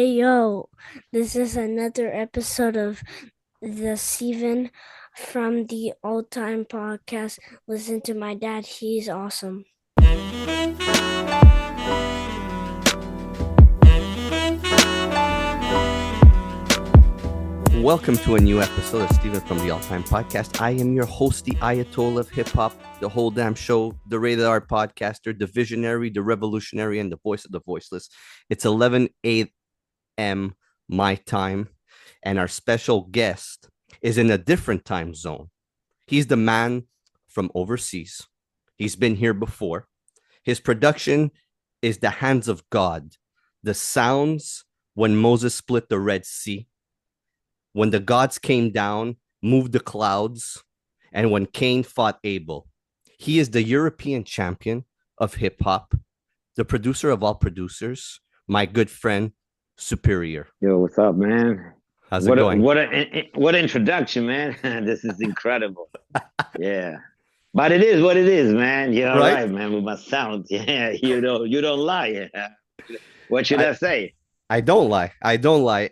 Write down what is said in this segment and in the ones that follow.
Hey yo, this is another episode of the Steven from the Old Time Podcast. Listen to my dad, he's awesome. Welcome to a new episode of Steven from the All Time Podcast. I am your host, the Ayatollah of Hip Hop, the whole damn show, the Rated R podcaster, the visionary, the revolutionary, and the voice of the voiceless. It's 11 a.m. my time, and our special guest is in a different time zone. He's the man from overseas. He's been here before. His production is the hands of God, the sounds when Moses split the Red Sea, when the gods came down, moved the clouds, and when Cain fought Abel. He is the European champion of hip hop, the producer of all producers, my good friend, Superior. Yo, what's up, man? How's it going? What introduction, man. This is incredible. Yeah. But it is what it is, man. You're right, man, with my sound. Yeah, you don't lie. What should I say? I don't lie.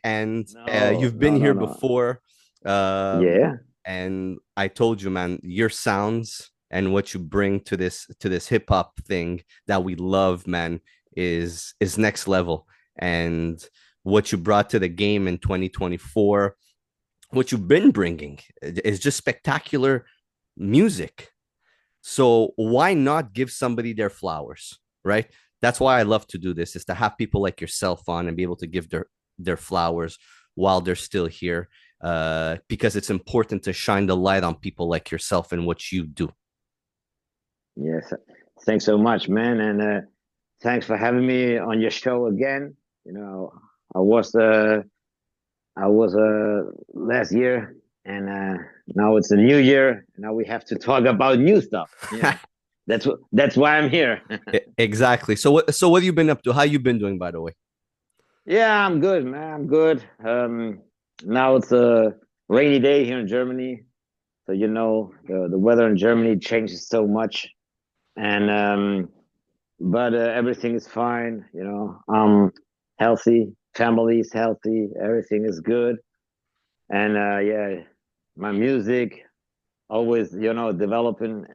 And you've been here before. Yeah. And I told you, man, your sounds and what you bring to this hip hop thing that we love, man, is next level. And what you brought to the game in 2024, what you've been bringing is just spectacular music. So why not give somebody their flowers, right? That's why I love to do this, is to have people like yourself on and be able to give their flowers while they're still here, because it's important to shine the light on people like yourself and what you do. Yes. Thanks so much, man. And thanks for having me on your show again. You know, I was last year, and now it's a new year. Now we have to talk about new stuff. Yeah. That's why I'm here. Exactly. So what have you been up to? How you been doing, by the way? Yeah, I'm good, man. I'm good. Now it's a rainy day here in Germany, so the weather in Germany changes so much, and but everything is fine. I'm healthy, family is healthy, everything is good, and yeah, my music always developing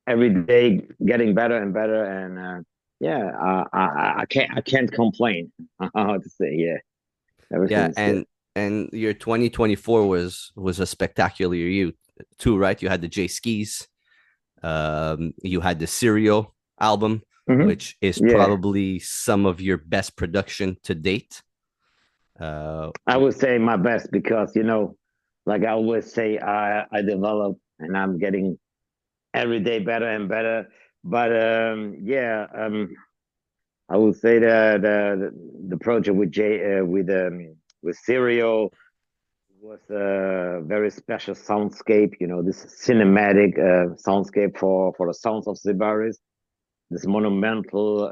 every day, getting better and better, and yeah, I can't complain. How to say, yeah, everything's good. And your 2024 was a spectacular year too, right? You had the J Skis, you had the Serial album, which is probably some of your best production to date. I would say my best because like I always say, I develop and I'm getting every day better and better. But yeah, I would say the project with Serial was a very special soundscape. This cinematic soundscape for the sounds of Zibaris, this monumental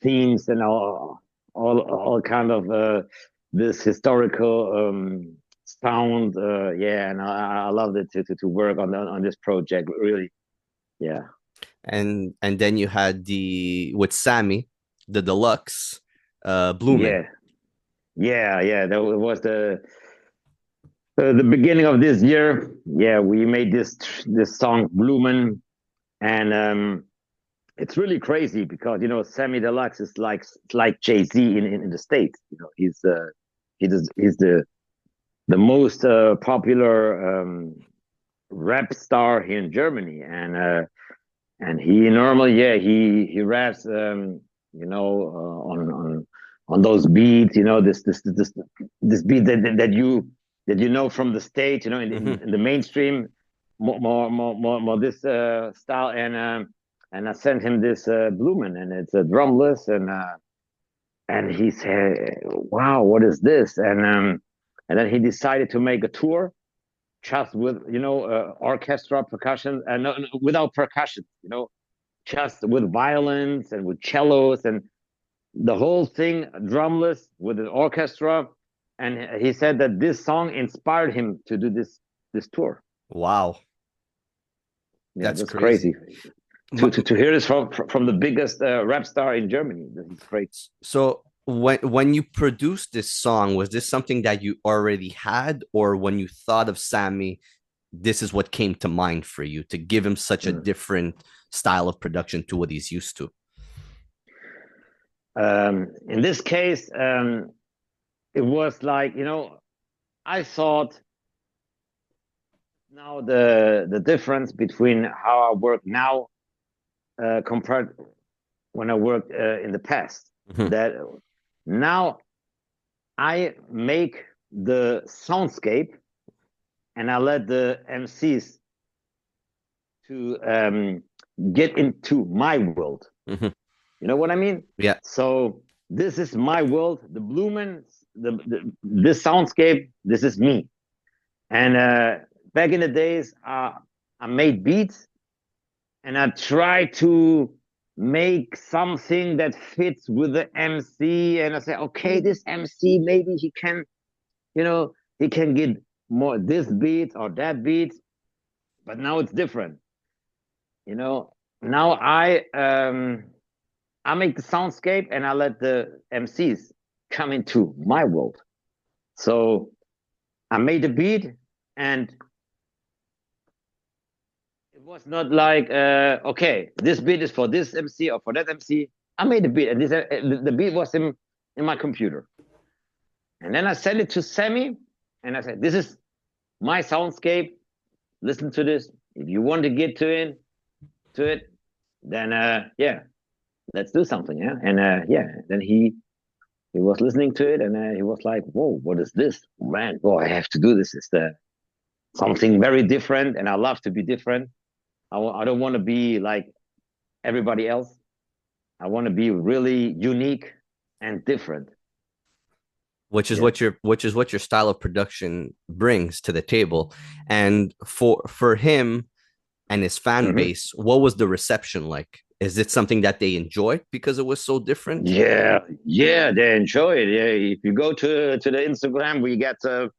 themes and all kind of this historical sound. Yeah, and I loved it to work on this project. Really, yeah. And then you had with Sammy, the deluxe, Bloomin'. Yeah. That was the beginning of this year. Yeah, we made this song Bloomin', and it's really crazy because Sammy Deluxe is like Jay-Z in the States. He's the most popular rap star here in Germany, and he normally he raps on those beats, this beat that you know from the stage, in the mainstream, more this style, and I sent him this Bloomin', and it's a drumless, and he said, "Wow, what is this?" And then he decided to make a tour just with orchestra percussion, and no, without percussion, just with violins and with cellos and the whole thing drumless with an orchestra. And he said that this song inspired him to do this tour. Wow. Yeah, that's crazy. To hear this from the biggest rap star in Germany. This is great. So when you produced this song, was this something that you already had, or when you thought of Sammy, this is what came to mind for you to give him such a Mm. different style of production to what he's used to? In this case, it was like, I thought now the difference between how I work now compared when I worked in the past. Mhm. That now I make the soundscape and I let the MCs to get into my world. Mhm. You know what I mean? Yeah. So this is my world. The Blumen, this soundscape, this is me. And back in the days, I made beats and I tried to make something that fits with the MC. And I said, okay, this MC maybe he can get more this beat or that beat. But now it's different. You know, now I make the soundscape and I let the MCs come into my world. So I made the beat and it was not like okay, this beat is for this MC or for that MC. I made the beat and the beat was in my computer. And then I sent it to Sammy and I said, this is my soundscape. Listen to this. If you want to get to it, then yeah, let's do something. Yeah. And yeah, then he was listening to it and he was like, whoa, what is this? Man, boy, I have to do this. It's something very different. And I love to be different. I don't want to be like everybody else. I want to be really unique and different. Yeah. Which is what your style of production brings to the table. And for him and his fan Mm-hmm. base, what was the reception like? Is it something that they enjoyed because it was so different? Yeah, yeah, they enjoy it. Yeah, if you go to the Instagram, we get an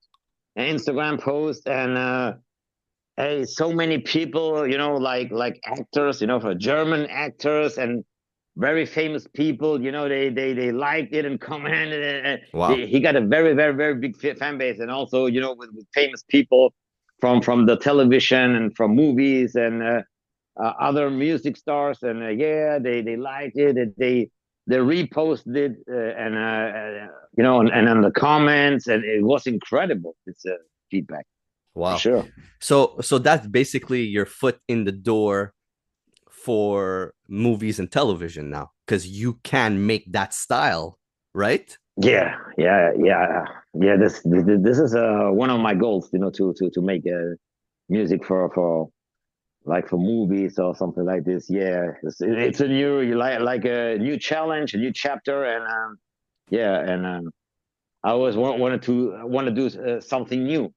Instagram post, and hey, so many people, like actors, for German actors and very famous people, they liked it and commented. And Wow. he got a very, very, very big fan base, and also, with famous people from the television and from movies and other music stars, and yeah, they liked it. They reposted it, and and on the comments, and it was incredible. It's feedback for Wow. sure. So that's basically your foot in the door for movies and television now because you can make that style, right? Yeah, yeah, yeah, yeah. This is one of my goals, to make music for like for movies or something like this. Yeah, it's a new you like a new challenge, a new chapter, and yeah, and I always want to do something new.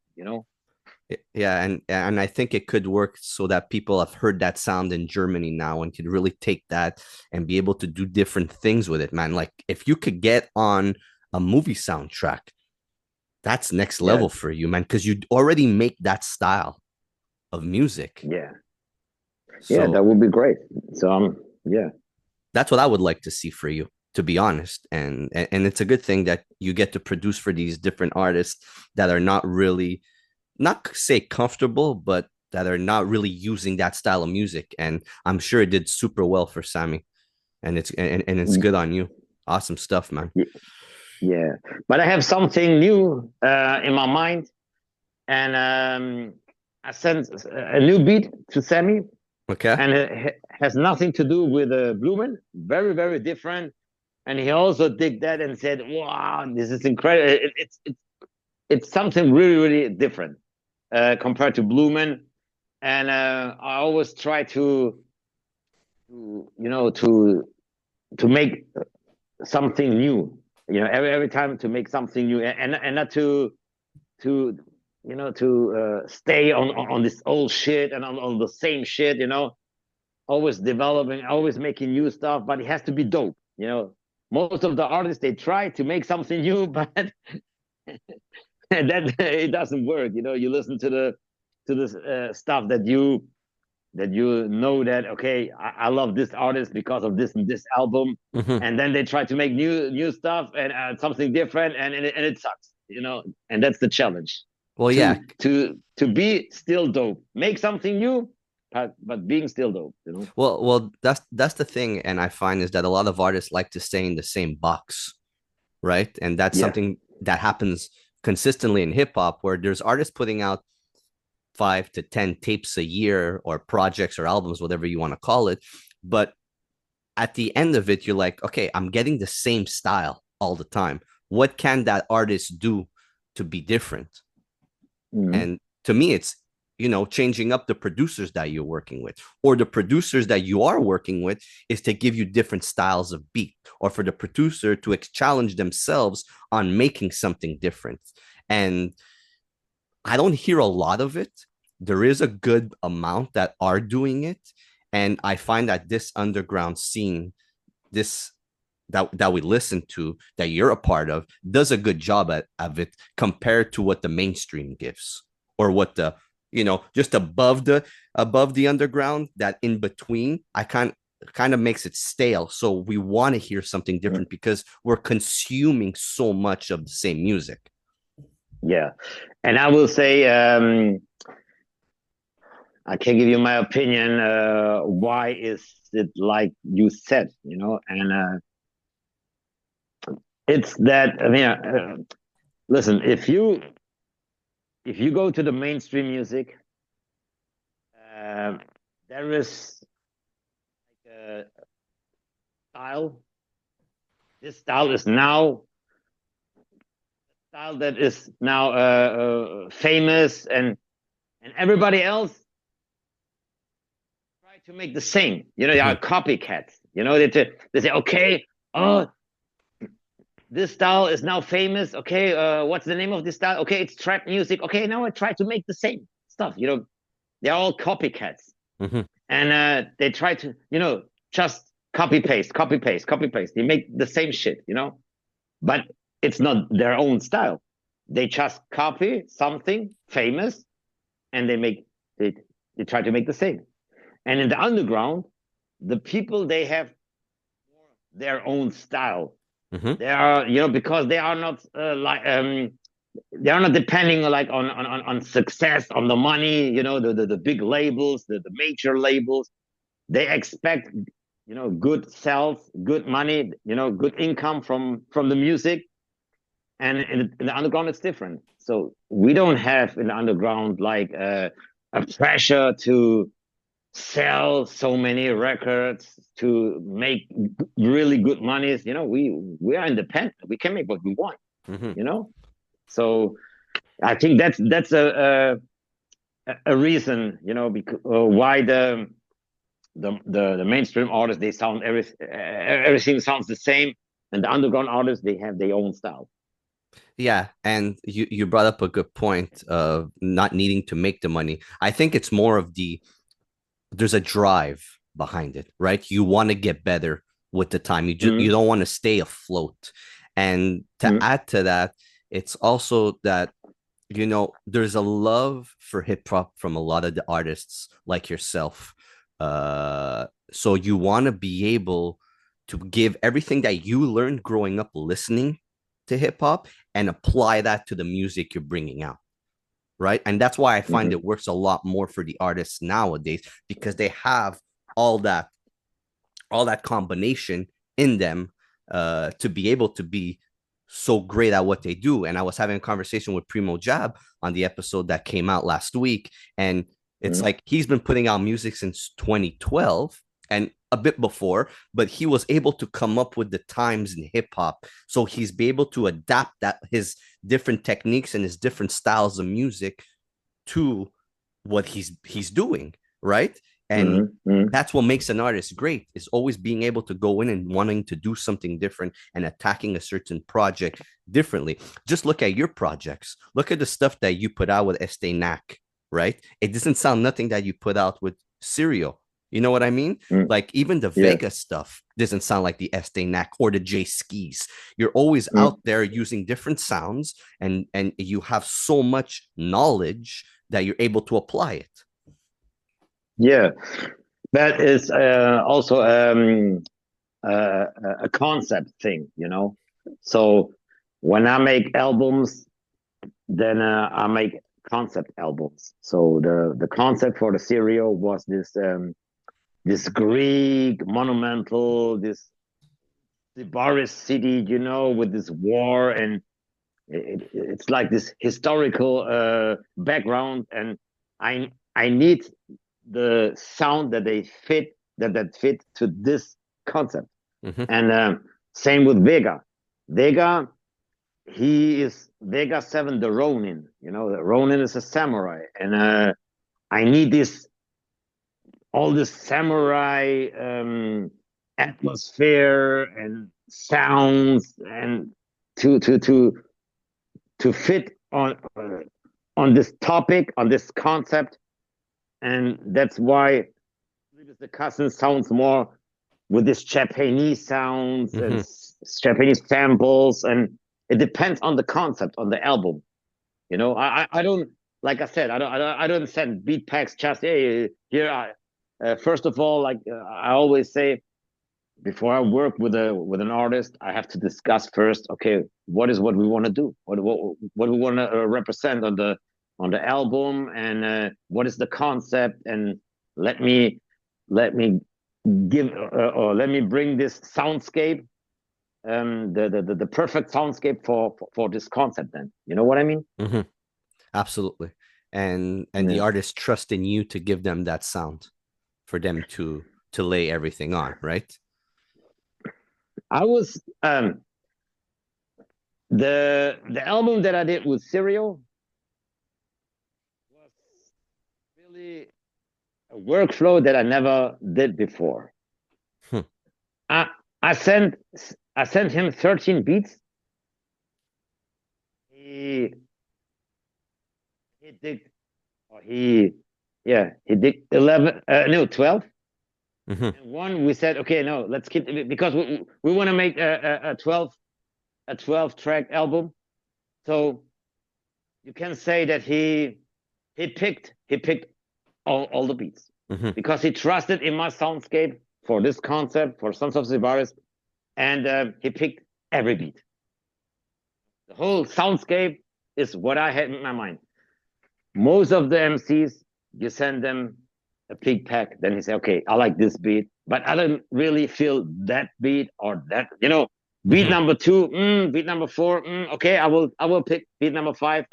Yeah, and I think it could work so that people have heard that sound in Germany now and could really take that and be able to do different things with it, man. Like if you could get on a movie soundtrack, that's next Yeah, level for you, man, because you already make that style of music. yeah, yeah. That So would be great. So yeah, that's what I would like to see for you, to be honest. And it's a good thing that you get to produce for these different artists that are not really, not say comfortable, but that are not really using that style of music. And I'm sure it did super well for Sammy. And it's good on you. Awesome stuff, man. yeah. But I have something new in my mind, and I sent a new beat to Sammy, Okay. and it has nothing to do with Blumen. Very, very different. And he also did that and said, "Wow, this is incredible! It's something really, really different compared to Blumen." And I always try to make something new. Every time to make something new, and not to stay on this old shit and on the same shit. Always developing, always making new stuff, but it has to be dope. Most of the artists, they try to make something new, but that it doesn't work. You listen to the stuff that you that you know that okay, I love this artist because of this and this album, Mhm. and then they try to make new stuff and something different, and it sucks, and that's the challenge Well, yeah. to be still dope, make something new, but being still dope, Well, that's the thing, and I find is that a lot of artists like to stay in the same box, right? And that's Yeah. something that happens consistently in hip hop, where there's artists putting out 5 to 10 tapes a year, or projects or albums, whatever you want to call it. But at the end of it, you're like, okay, I'm getting the same style all the time. What can that artist do to be different? Mhm. And to me, it's, changing up the producers that you're working with, or the producers that you are working with is to give you different styles of beat, or for the producer to challenge themselves on making something different. And I don't hear a lot of it. There is a good amount that are doing it. And I find that this underground scene, this that we listen to, that you're a part of, does a good job of it compared to what the mainstream gives, or what the, just above the underground, that in between, I kind of makes it stale. So we want to hear something different because we're consuming so much of the same music. Yeah, and I will say, I can give you my opinion. Why is it like you said, and it's that, I mean, listen, if you go to the mainstream music, uh, there is like a style. This style is now style that is now famous, and everybody else try to make the same. They are Mhm. copycats. They say, okay, oh, this style is now famous. Okay, what's the name of this style? Okay, it's trap music. Okay, now I try to make the same stuff. They're all copycats, Mhm. and they try to, just copy paste, copy paste, copy paste. They make the same shit, but it's not their own style. They just copy something famous, and they try to make the same. And in the underground, the people, they have their own style. Mhm. They are, because they are not they are not depending like on success, on the money, the big labels, the major labels. They expect, good sales, good money, good income from the music. And in the underground, it's different. So we don't have in the underground like a pressure to sell so many records, to make really good monies. We are independent. We can make what we want. Mhm. You know, so I think that's a reason. Because why the mainstream artists, they sound everything sounds the same, and the underground artists, they have their own style. Yeah, and you brought up a good point of not needing to make the money. I think it's more of there's a drive behind it, right? You want to get better with the time. You Mm-hmm. don't want to stay afloat. And to Mm-hmm. add to that, it's also that, there's a love for hip hop from a lot of the artists like yourself. So you want to be able to give everything that you learned growing up listening to hip hop and apply that to the music you're bringing out, right? And that's why I find Mm-hmm. it works a lot more for the artists nowadays, because they have all that all that combination in them, to be able to be so great at what they do. And I was having a conversation with Primo Jab on the episode that came out last week, and it's Mm-hmm. like he's been putting out music since 2012 and a bit before, but he was able to come up with the times in hip hop. So he's be able to adapt that his different techniques and his different styles of music to what he's doing, right? And Mm-hmm. that's what makes an artist great, is always being able to go in and wanting to do something different and attacking a certain project differently. Just look at your projects. Look at the stuff that you put out with Estenac, right? It doesn't sound nothing that you put out with Serial. You know what I mean? Mm-hmm. Like even the Yeah. Vega stuff doesn't sound like the Estenac or the J Skis. You're always Mm-hmm. out there using different sounds, and you have so much knowledge that you're able to apply it. Yeah, that is also a concept thing, you know. So when I make albums, then I make concept albums. So the concept for the serial was this Greek monumental, this Sybaris city, you know, with this war, and it's like this historical background, and I need the sound that they fit that fit to this concept. Hmm. And same with Vega. Vega, he is Vega 7, the Ronin. You know, the Ronin is a samurai, and I need this all this samurai atmosphere and sounds and to to to to fit on this topic, on this concept, and that's why the cousin sounds more with this Japanese sounds and Hmm. Japanese samples, and it depends on the concept on the album. You know, I don't, like I said, I don't send beat packs just hey here. First of all, like I always say, before I work with an artist, I have to discuss first. Okay, what is what we want to do? What we want to represent on the album, and what is the concept? And let me let me give or let me bring this soundscape, the perfect soundscape for this concept. Then you know what I mean? Hmm. Absolutely. And the Yeah. artist trust in you to give them that sound for them to lay everything on, right? I was the album that I did with Serial was really a workflow that I never did before. Hmm. I I sent I sent him 13 beats. He he did or he yeah he did 11 no 12. Hmm. And one we said okay no let's keep because we want to make a 12 track album. So you can say that he picked all the beats Hmm. because he trusted in my soundscape for this concept for Sons of Zivaris, and he picked every beat. The whole soundscape is what I had in my mind. Most of the MCs, you send them a pig pack, then he say, okay, I like this beat, but I don't really feel that beat or that, you know, beat Hmm. number two, beat number four, okay, I will pick beat number five,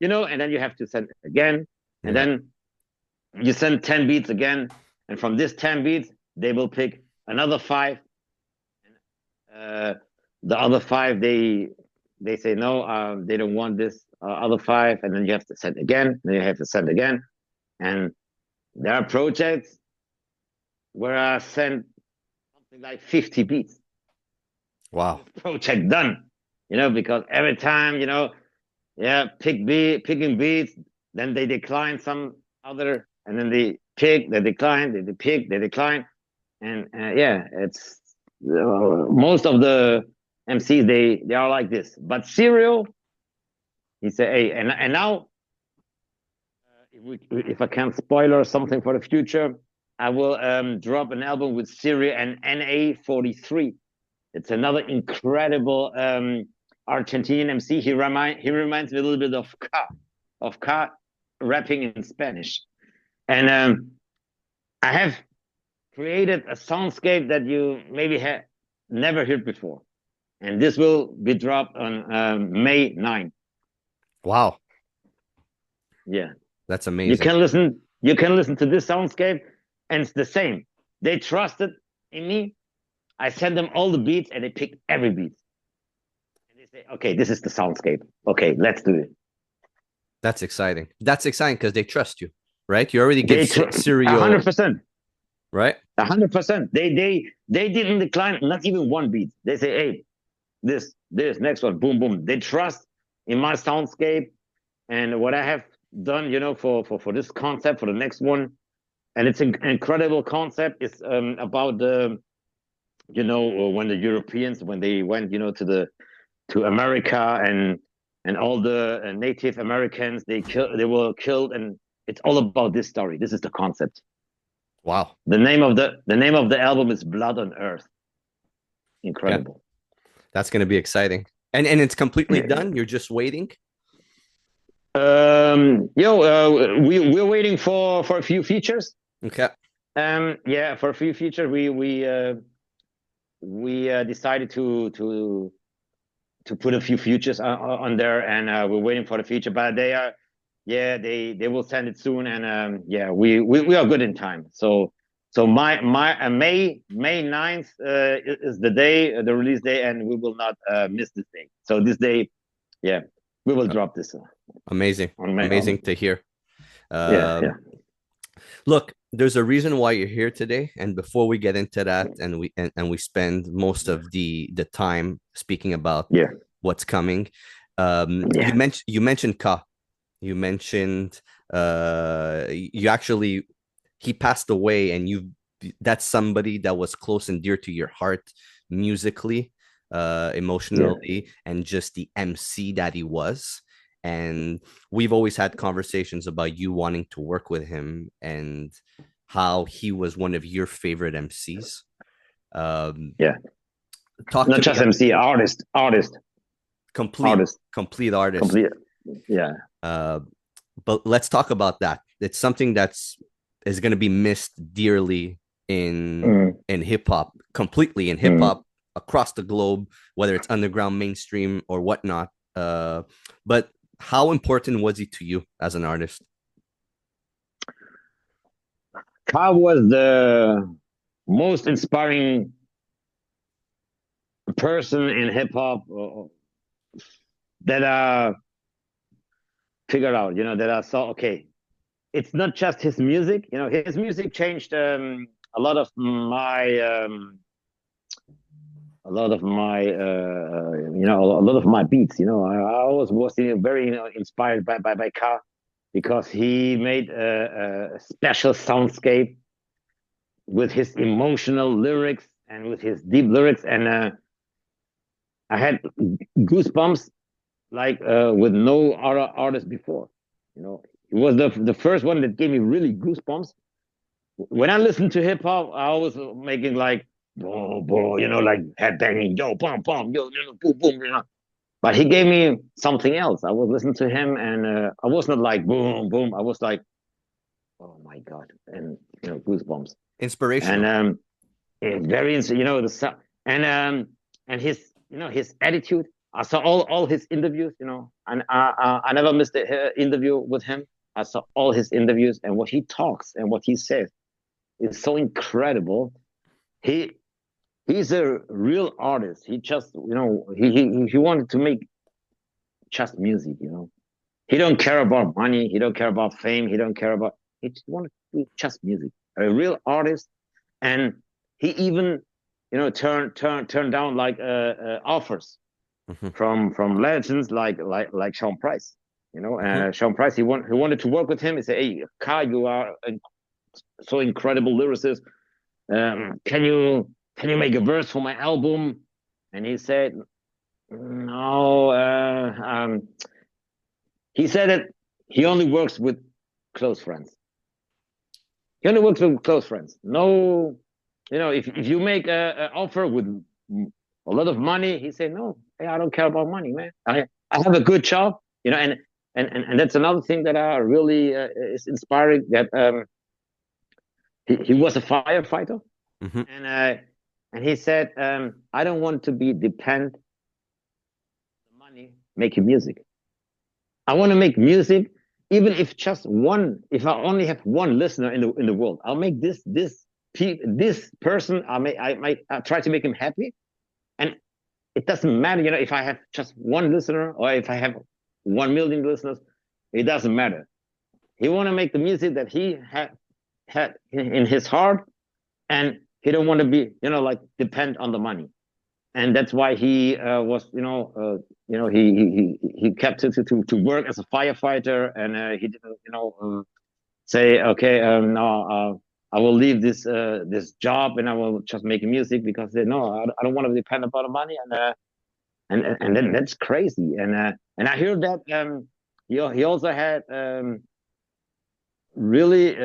you know, and then you have to send it again, and Right. then you send 10 beats again, and from this 10 beats, they will pick another five. Uh, the other five, they say no, they don't want this other five, and then you have to send again, then you have to send again, and there are projects where I send something like 50 beats. Wow. Project done, you know, because every time, you know, yeah, picking beats, then they decline some other, and then they pick, they decline, they pick, they decline, and yeah, it's most of the MCs they are like this. But Serial, he said, hey, and now if I can spoiler something for the future, I will drop an album with Serial and NA43. It's another incredible Argentinian MC. He reminds me a little bit of Ka rapping in Spanish, and I have created a soundscape that you maybe have never heard before, and this will be dropped on May 9th. Wow. Yeah, That's amazing. You can listen to this soundscape, and it's the same. They trusted in me. I sent them all the beats, and they picked every beat. And they say, "Okay, this is the soundscape. Okay, let's do it." That's exciting. That's exciting because they trust you, right? You already give They a hundred Serial, percent, right? 100%. They didn't decline not even one beat. They say, "Hey, this next one, boom boom." They trust in my soundscape and what I have done, you know, for this concept for the next one. And it's an incredible concept. It's about the you know when the Europeans when they went you know to America and all the Native Americans they were killed, and it's all about this story. This is the concept. Wow. The name of the album is Blood on Earth. Okay. Incredible. That's going to be exciting. And it's completely done. You're just waiting. We're waiting for a few features. Okay. Yeah, for a few features, we decided to put a few features on there, and we're waiting for the feature. But they will send it soon, and yeah, we are good in time. So my May 9th is the day, the release day, and we will not miss this day. So this day, yeah, we will drop this. Amazing. On May, Amazing to hear. Yeah. Look, there's a reason why you're here today, and before we get into that, and we spend most of the time speaking about Yeah. what's coming. Yeah. You mentioned Ka. You mentioned you actually he passed away, and that's somebody that was close and dear to your heart musically, emotionally, and just the MC that he was. And we've always had conversations about you wanting to work with him and how he was one of your favorite MCs. Yeah. Talk Not to just me. MC, artist. Complete artist. Complete. Yeah. But let's talk about that. It's something that's is going to be missed dearly in hip hop, completely in hip hop across the globe, whether it's underground, mainstream, or whatnot. But how important was he to you as an artist? Ka was the most inspiring person in hip hop that I figured out, that I saw, okay, it's not just his music, his music changed a lot of my a lot of my beats. I always was very inspired by Ka, because he made a special soundscape with his emotional lyrics and with his deep lyrics, and I had goosebumps like with no other artist before. He was the first one that gave me really goosebumps. When I listened to hip hop, I was making like boom, boom, like head banging, yo, bum, bum, yo, boom, boom. But he gave me something else. I was listening to him, and I was not like boom, boom. I was like, oh my god, and goosebumps. Inspirational. And very, the and his attitude. I saw all his interviews, and I never missed an interview with him. I saw all his interviews, and what he talks and what he says is so incredible. He's a real artist. He just, he wanted to make just music. He don't care about money. He don't care about fame. He just wanted to do just music. A real artist, and he even, turned down like offers from legends like Sean Price. Sean Price, he wanted to work with him. He said, "Hey, Ka, you are so incredible lyricist. Can you make a verse for my album?" And he said, "No." He said that he only works with close friends. He only works with close friends. No, if you make an offer with a lot of money, he said, "No, hey, I don't care about money, man. I have a good job." And that's another thing that really is inspiring. That he was a firefighter, and he said, "I don't want to be dependent on money making music. I want to make music, even if if I only have one listener in the world, I'll make this person. I might try to make him happy, and it doesn't matter, if I have just one listener or if I have 1 million listeners, it doesn't matter. He want to make the music that he had in his heart, and he don't want to be, like depend on the money." And that's why he was, he kept to work as a firefighter, and he didn't, say, "Okay, no, I will leave this job and I will just make music," because they no, I don't want to depend upon the money, and then that's crazy. And I heard that he also had really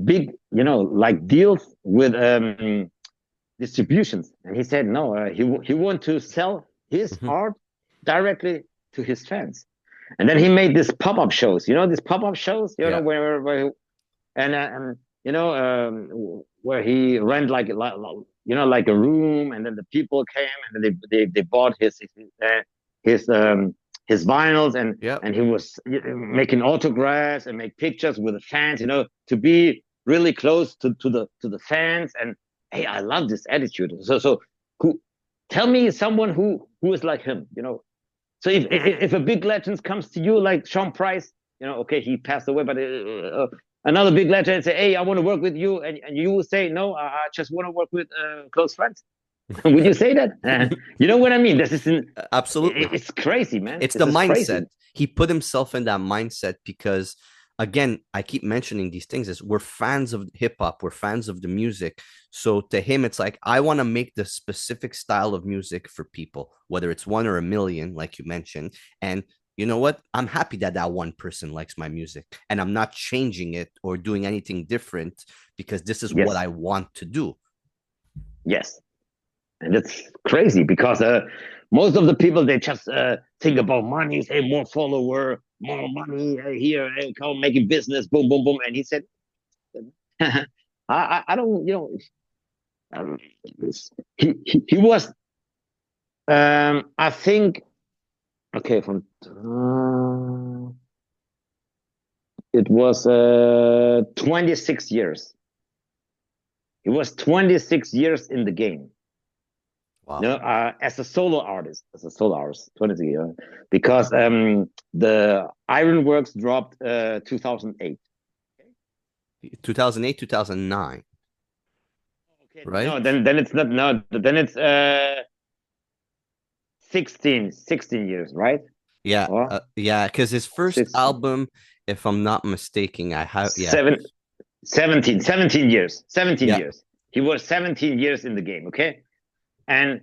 big, like deals with distributions, and he said no. He want to sell his Hmm. art directly to his fans, and then he made these pop-up shows. These pop-up shoys. Yeah. Where and where he rent like a room, and then the people came, and then they bought his his vinyls, Yeah. and he was making autographs and make pictures with the fans, to be really close to the fans. And hey, I love this attitude. So who tell me someone who is like him, so if a big legend comes to you like Sean Price, okay, he passed away, but another big legend say, hey, I want to work with you, and you will say, no, I just want to work with close friends. Would you say that? You know what I mean? Absolutely. It's crazy, man. It's This the is mindset. crazy. He put himself in that mindset because, again, I keep mentioning these things is we're fans of hip hop, we're fans of the music. So to him, it's like I want to make the specific style of music for people, whether it's one or a million, like you mentioned. And you know what? I'm happy that that one person likes my music, and I'm not changing it or doing anything different because this is what Yes, I want to do. yes, and it's crazy because most of the people, they just think about money, say more follower, more money here, come making business, boom, boom, boom. And he said, I don't, um, he was, I think, okay, from it was 26 years. He was 26 years in the game. Wow. As a solo artist, 26 years, because the Ironworks dropped 2008. 2008, 2009, Okay, right? no, then it's not. No, then it's 16 years, right? Yeah, Or yeah, because his first 16, album, if I'm not mistaken, I have, yeah, 17 years. 17 yeah, years. He was 17 years in the game, okay? And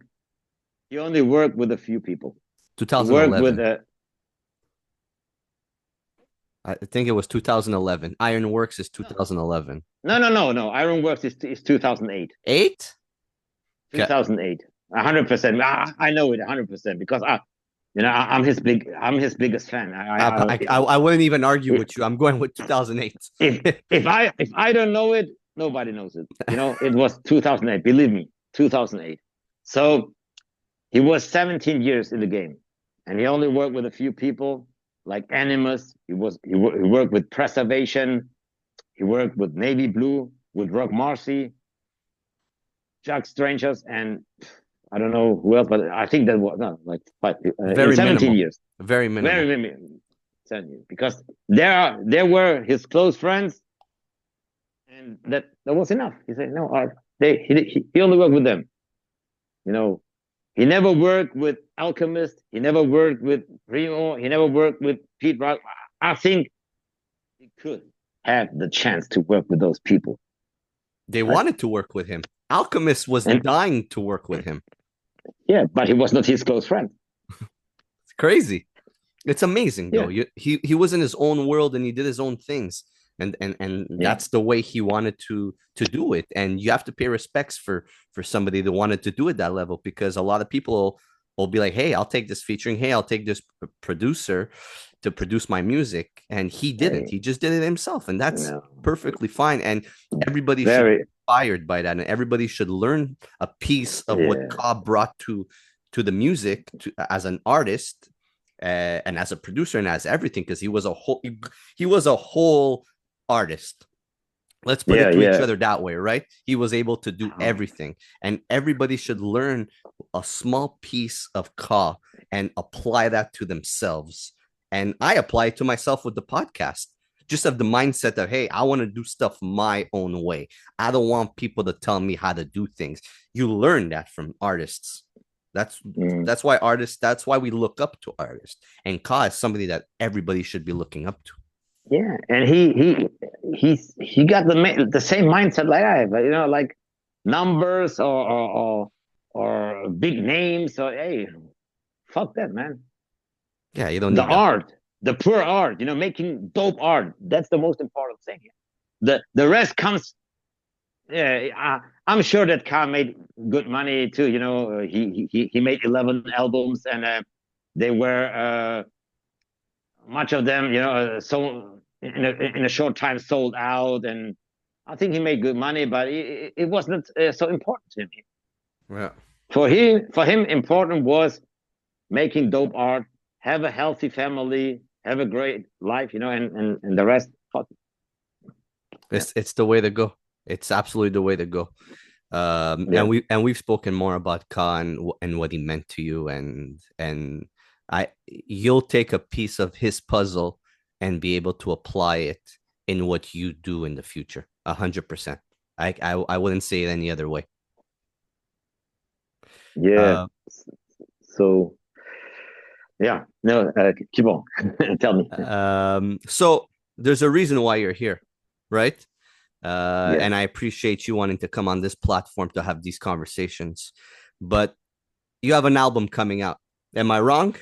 he only worked with a few people. He worked with 2011. I think it was 2011. Ironworks is no, 2011. no. Ironworks is 2008. Eight? Okay. 2008. 100%. I know it 100% because I'm his biggest fan. I wouldn't even argue with you. I'm going with 2008. If I don't know it, nobody knows it. It was 2008. Believe me, 2008. So he was 17 years in the game, and he only worked with a few people like Animus. He worked with Preservation. He worked with Navy Blue, with Rock Marcy, Jack Strangers, and I don't know who else, but I think that was no, like five in Very 17 minimal. years. Very Very, minimal. very 17 years. Because there were his close friends, and that was enough. He said, no, he only worked with them. You know, he never worked with Alchemist. He never worked with Primo. He never worked with Pete Rock. I think he could have the chance to work with those people, They right? wanted to work with him. Alchemist was And dying to work with him. yeah, but he was not his close friend. It's crazy. It's amazing though. Yeah, He was in his own world and he did his own things. And yeah. that's the way he wanted to do it. And you have to pay respects for somebody that wanted to do it that level because a lot of people will be like, hey, I'll take this featuring. Hey, I'll take this producer to produce my music. And he didn't. Hey, He just did it himself. And that's no, perfectly fine. And everybody should be very, inspired by that. And everybody should learn a piece of what yeah, Cobb brought to the music as an artist and as a producer and as everything because he was a whole artist. Let's put yeah, it to each yeah. other that way, right? He was able to do everything, and everybody should learn a small piece of Ka and apply that to themselves. And I apply it to myself with the podcast. Just have the mindset of, hey, I want to do stuff my own way. I don't want people to tell me how to do things. You learn that from artists. That's Mm. that's why artists. That's why we look up to artists. And Ka is somebody that everybody should be looking up to. Yeah, and he got the same mindset like I have, like numbers or big names. So hey, fuck that, man. Yeah, you don't The need that. art, the pure art, making dope art. That's the most important thing. the rest comes. Yeah, I'm sure that Ka made good money too. He made 11 albums, and they were much of them, so in a short time sold out, and I think he made good money, but it wasn't so important to him. Yeah. For him, important was making dope art, have a healthy family, have a great life, and the rest. Yeah. It's the way to go. It's absolutely the way to go. Yeah. And we've spoken more about Khan and what he meant to you, and you'll take a piece of his puzzle and be able to apply it in what you do in the future. 100%. I wouldn't say it any other way. Yeah. Uh, So yeah, no, keep on. Tell me. so there's a reason why you're here, right? Yeah. And I appreciate you wanting to come on this platform to have these conversations. But you have an album coming out. Am I wrong?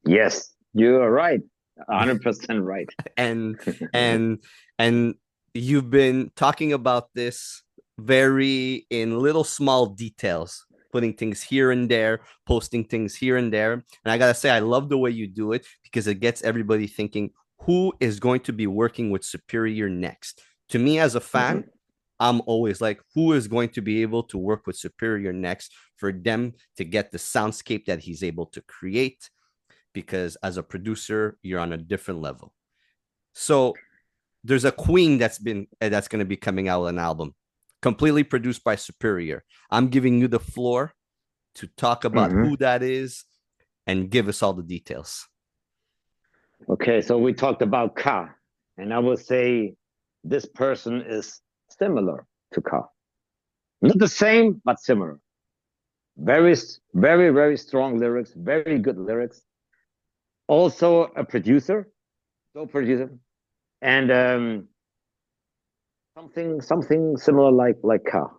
Yes, you are right. 100% right. and and and you've been talking about this very in little small details, putting things here and there, posting things here and there. And I gotta say, I love the way you do it because it gets everybody thinking, who is going to be working with Superior next? To me, as a fan, Mm-hmm. I'm always like, who is going to be able to work with Superior next for them to get the soundscape that he's able to create? Because as a producer, you're on a different level. So there's a Queen that's going to be coming out with an album completely produced by Superior. I'm giving you the floor to talk about Mm-hmm. who that is and give us all the details. Okay, so we talked about Ka, and I would say this person is similar to Ka. Not the same, but similar. Very, very, very strong lyrics, very good lyrics. Also a producer, dope producer, and something similar like Ka.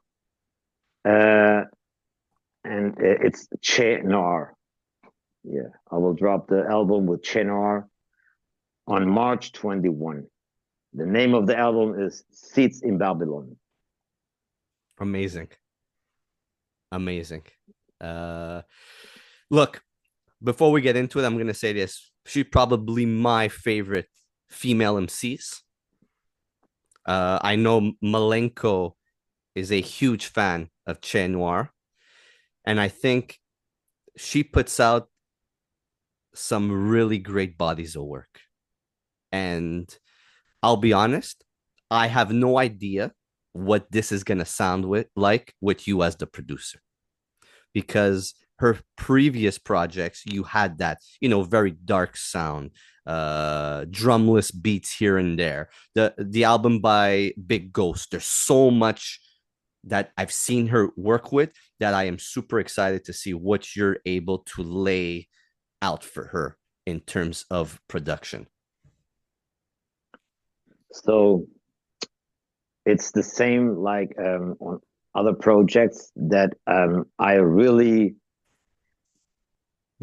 Uh, and it's Che Noir. Yeah, I will drop the album with Che Noir on March 21. The name of the album is Seats in Babylon. Amazing. Amazing. Uh, Look, before we get into it, I'm going to say this. She's probably my favorite female MCs. I know Malenko is a huge fan of Che Noir, and I think she puts out some really great bodies of work. And I'll be honest, I have no idea what this is going to sound like with you as the producer, because her previous projects, you had that, very dark sound, drumless beats here and there. The album by Big Ghost, there's so much that I've seen her work with that I am super excited to see what you're able to lay out for her in terms of production. So it's the same like on other projects that I really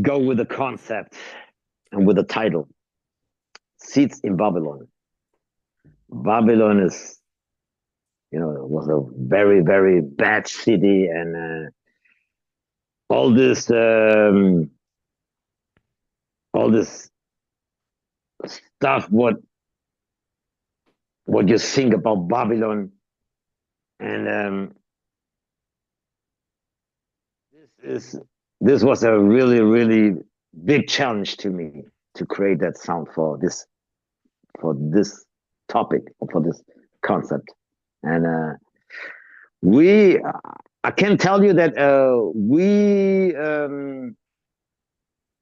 go with the concept and with the title. Seats in Babylon. Babylon is, was a very, very bad city, and all this stuff what you think about Babylon, and this was a really, really big challenge to me to create that sound for this topic, for this concept. And I can tell you that we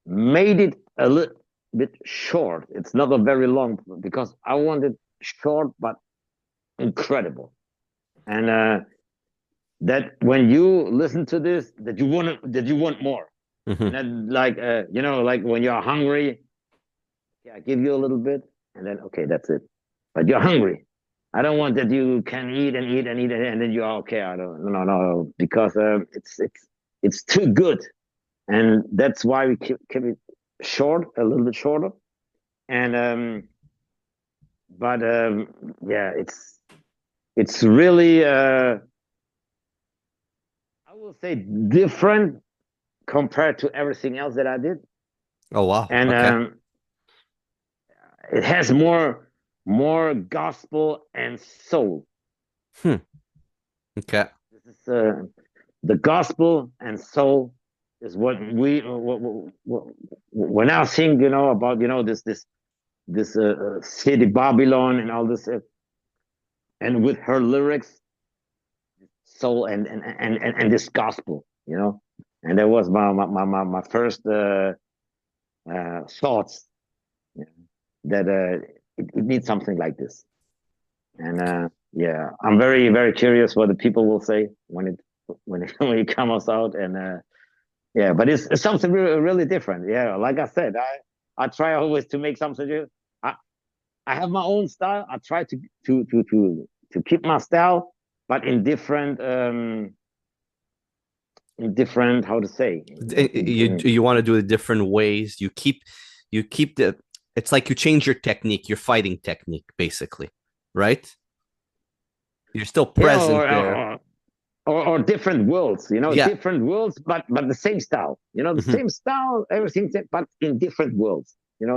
made it a little bit short. It's not a very long, because I wanted short but incredible. And that when you listen to this, that you want more. Mm-hmm. And then, like like when you're hungry, yeah, I give you a little bit, and then okay, that's it. But you're hungry. I don't want that you can eat and eat and eat, and then you're okay. I don't, no, because it's too good, and that's why we keep it short, a little bit shorter. And but yeah, it's really I will say different compared to everything else that I did, Oh wow. and Okay. it has more gospel and soul. Hmm. Okay. This is the gospel and soul is what when I think, about this city Babylon and all this, and with her lyrics, soul and this gospel, and that was my first thoughts, you that it needs something like this. And yeah, I'm very very curious what the people will say when it comes out. And yeah, but it's something really, really different. Yeah, like I said, I try always to make something new. I I have my own style. I try to keep my style, but in different, how to say, You want to do it different ways. You keep the. It's like you change your technique, your fighting technique, basically, right? You're still yeah, present there. or different worlds, Yeah. different worlds, but the same style, the Hmm. same style, everything, but in different worlds. The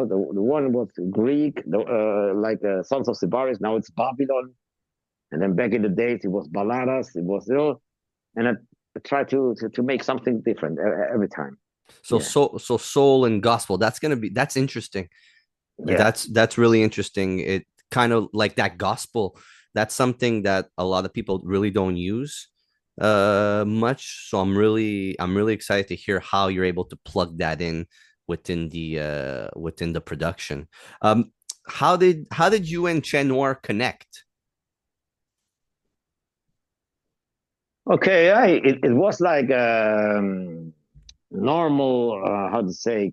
one was Greek, like Sons of Sybaris. Now it's Babylon, and then back in the days it was Balladas. It was, and I try to make something different every time. So Yeah, so soul and gospel. That's interesting. yeah, That's really interesting. It kind of like that gospel. That's something that a lot of people really don't use much. So I'm really excited to hear how you're able to plug that in within the production. Um, how did you and Noir connect? okay. It was like normal, how to say,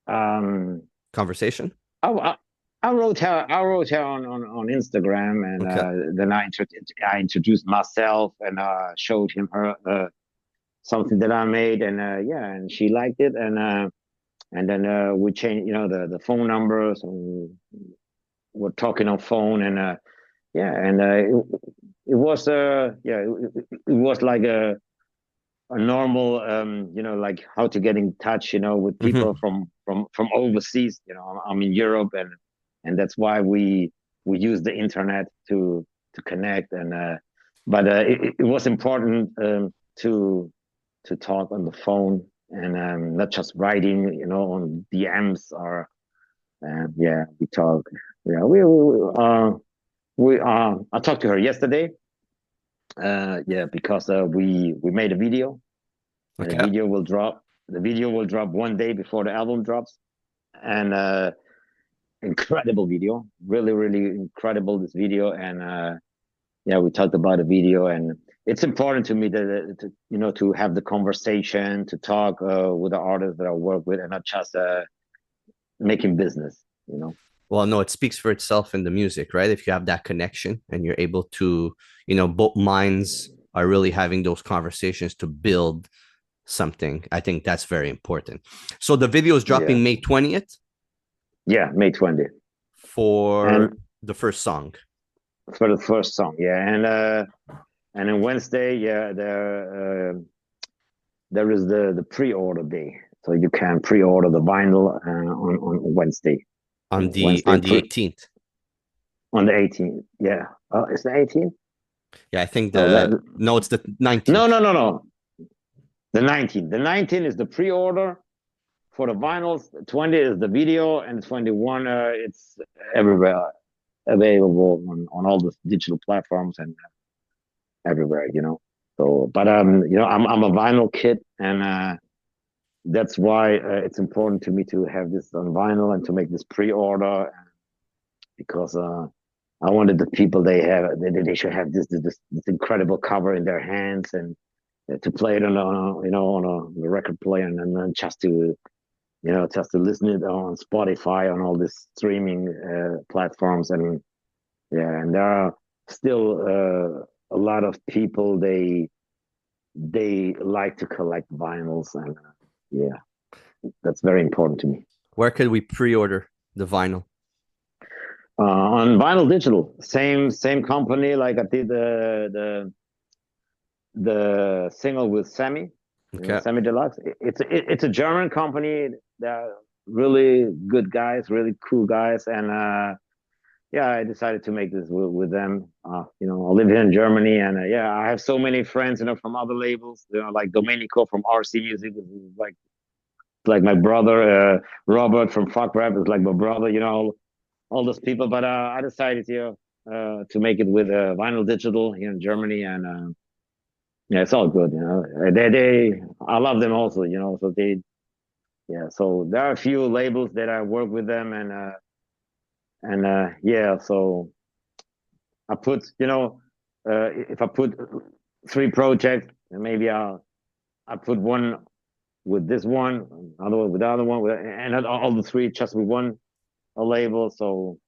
um Conversation? I, I, I wrote her on Instagram, and Okay. then I introduced myself, and showed her something that I made, and yeah, and she liked it, and then we changed, the phone numbers, and we're talking on phone, and yeah, and it was yeah, it was like a normal, like how to get in touch, with Hmm. people from overseas. I'm in Europe, and that's why we use the internet to connect. And but it was important, to talk on the phone, and not just writing, on DMs, or yeah, we talk. Yeah, I talked to her yesterday. Yeah, because we made a video, and Okay. the video will drop one day before the album drops. And incredible video, really really incredible, this video. And yeah, we talked about the video, and it's important to me to have the conversation, to talk with the artists that I work with, and not just making business. Well, no, it speaks for itself in the music, right? If you have that connection and you're able to, both minds are really having those conversations to build something. I think that's very important. So the video is Yeah, dropping May 20th yeah, May 20th. for And the first song. for the first song, yeah. And then Wednesday, yeah, there is the pre-order day, so you can pre-order the vinyl on Wednesday. on the Wednesday on the 18th. on the 18th. Yeah. Oh, it's the 18th. Yeah, I think Oh, no, it's the no, 19th. no, no, no. The 19th. The 19th is the pre-order for the vinyls. 20 is the video, and 21 it's everywhere available on all the digital platforms, and everywhere. So, but I'm a vinyl kid, and that's why it's important to me to have this on vinyl and to make this pre-order, because I wanted the people they should have this incredible cover in their hands, and to play it on a record player, and then just to listen it on Spotify, on all these streaming platforms. And yeah, and there are still a lot of people, they like to collect vinyls, and yeah, that's very important to me. Where could we pre-order the vinyl? On vinyl digital, same company. Like I did the single with Sammy, Okay. Sammy Deluxe. It's a German company. They're really good guys, really cool guys, and yeah, I decided to make this with them. I live here in Germany, and yeah, I have so many friends, from other labels. Like Domenico from RC Music is like my brother. Robert from Fuck Rap is like my brother. All those people. But I decided to make it with Vinyl Digital here in Germany, and yeah, it's all good. I love them also. So yeah. So there are a few labels that I work with them, and yeah. So I put, if I put three projects, and maybe I put one with this one, another one with the other one, and all the three just with one a label. So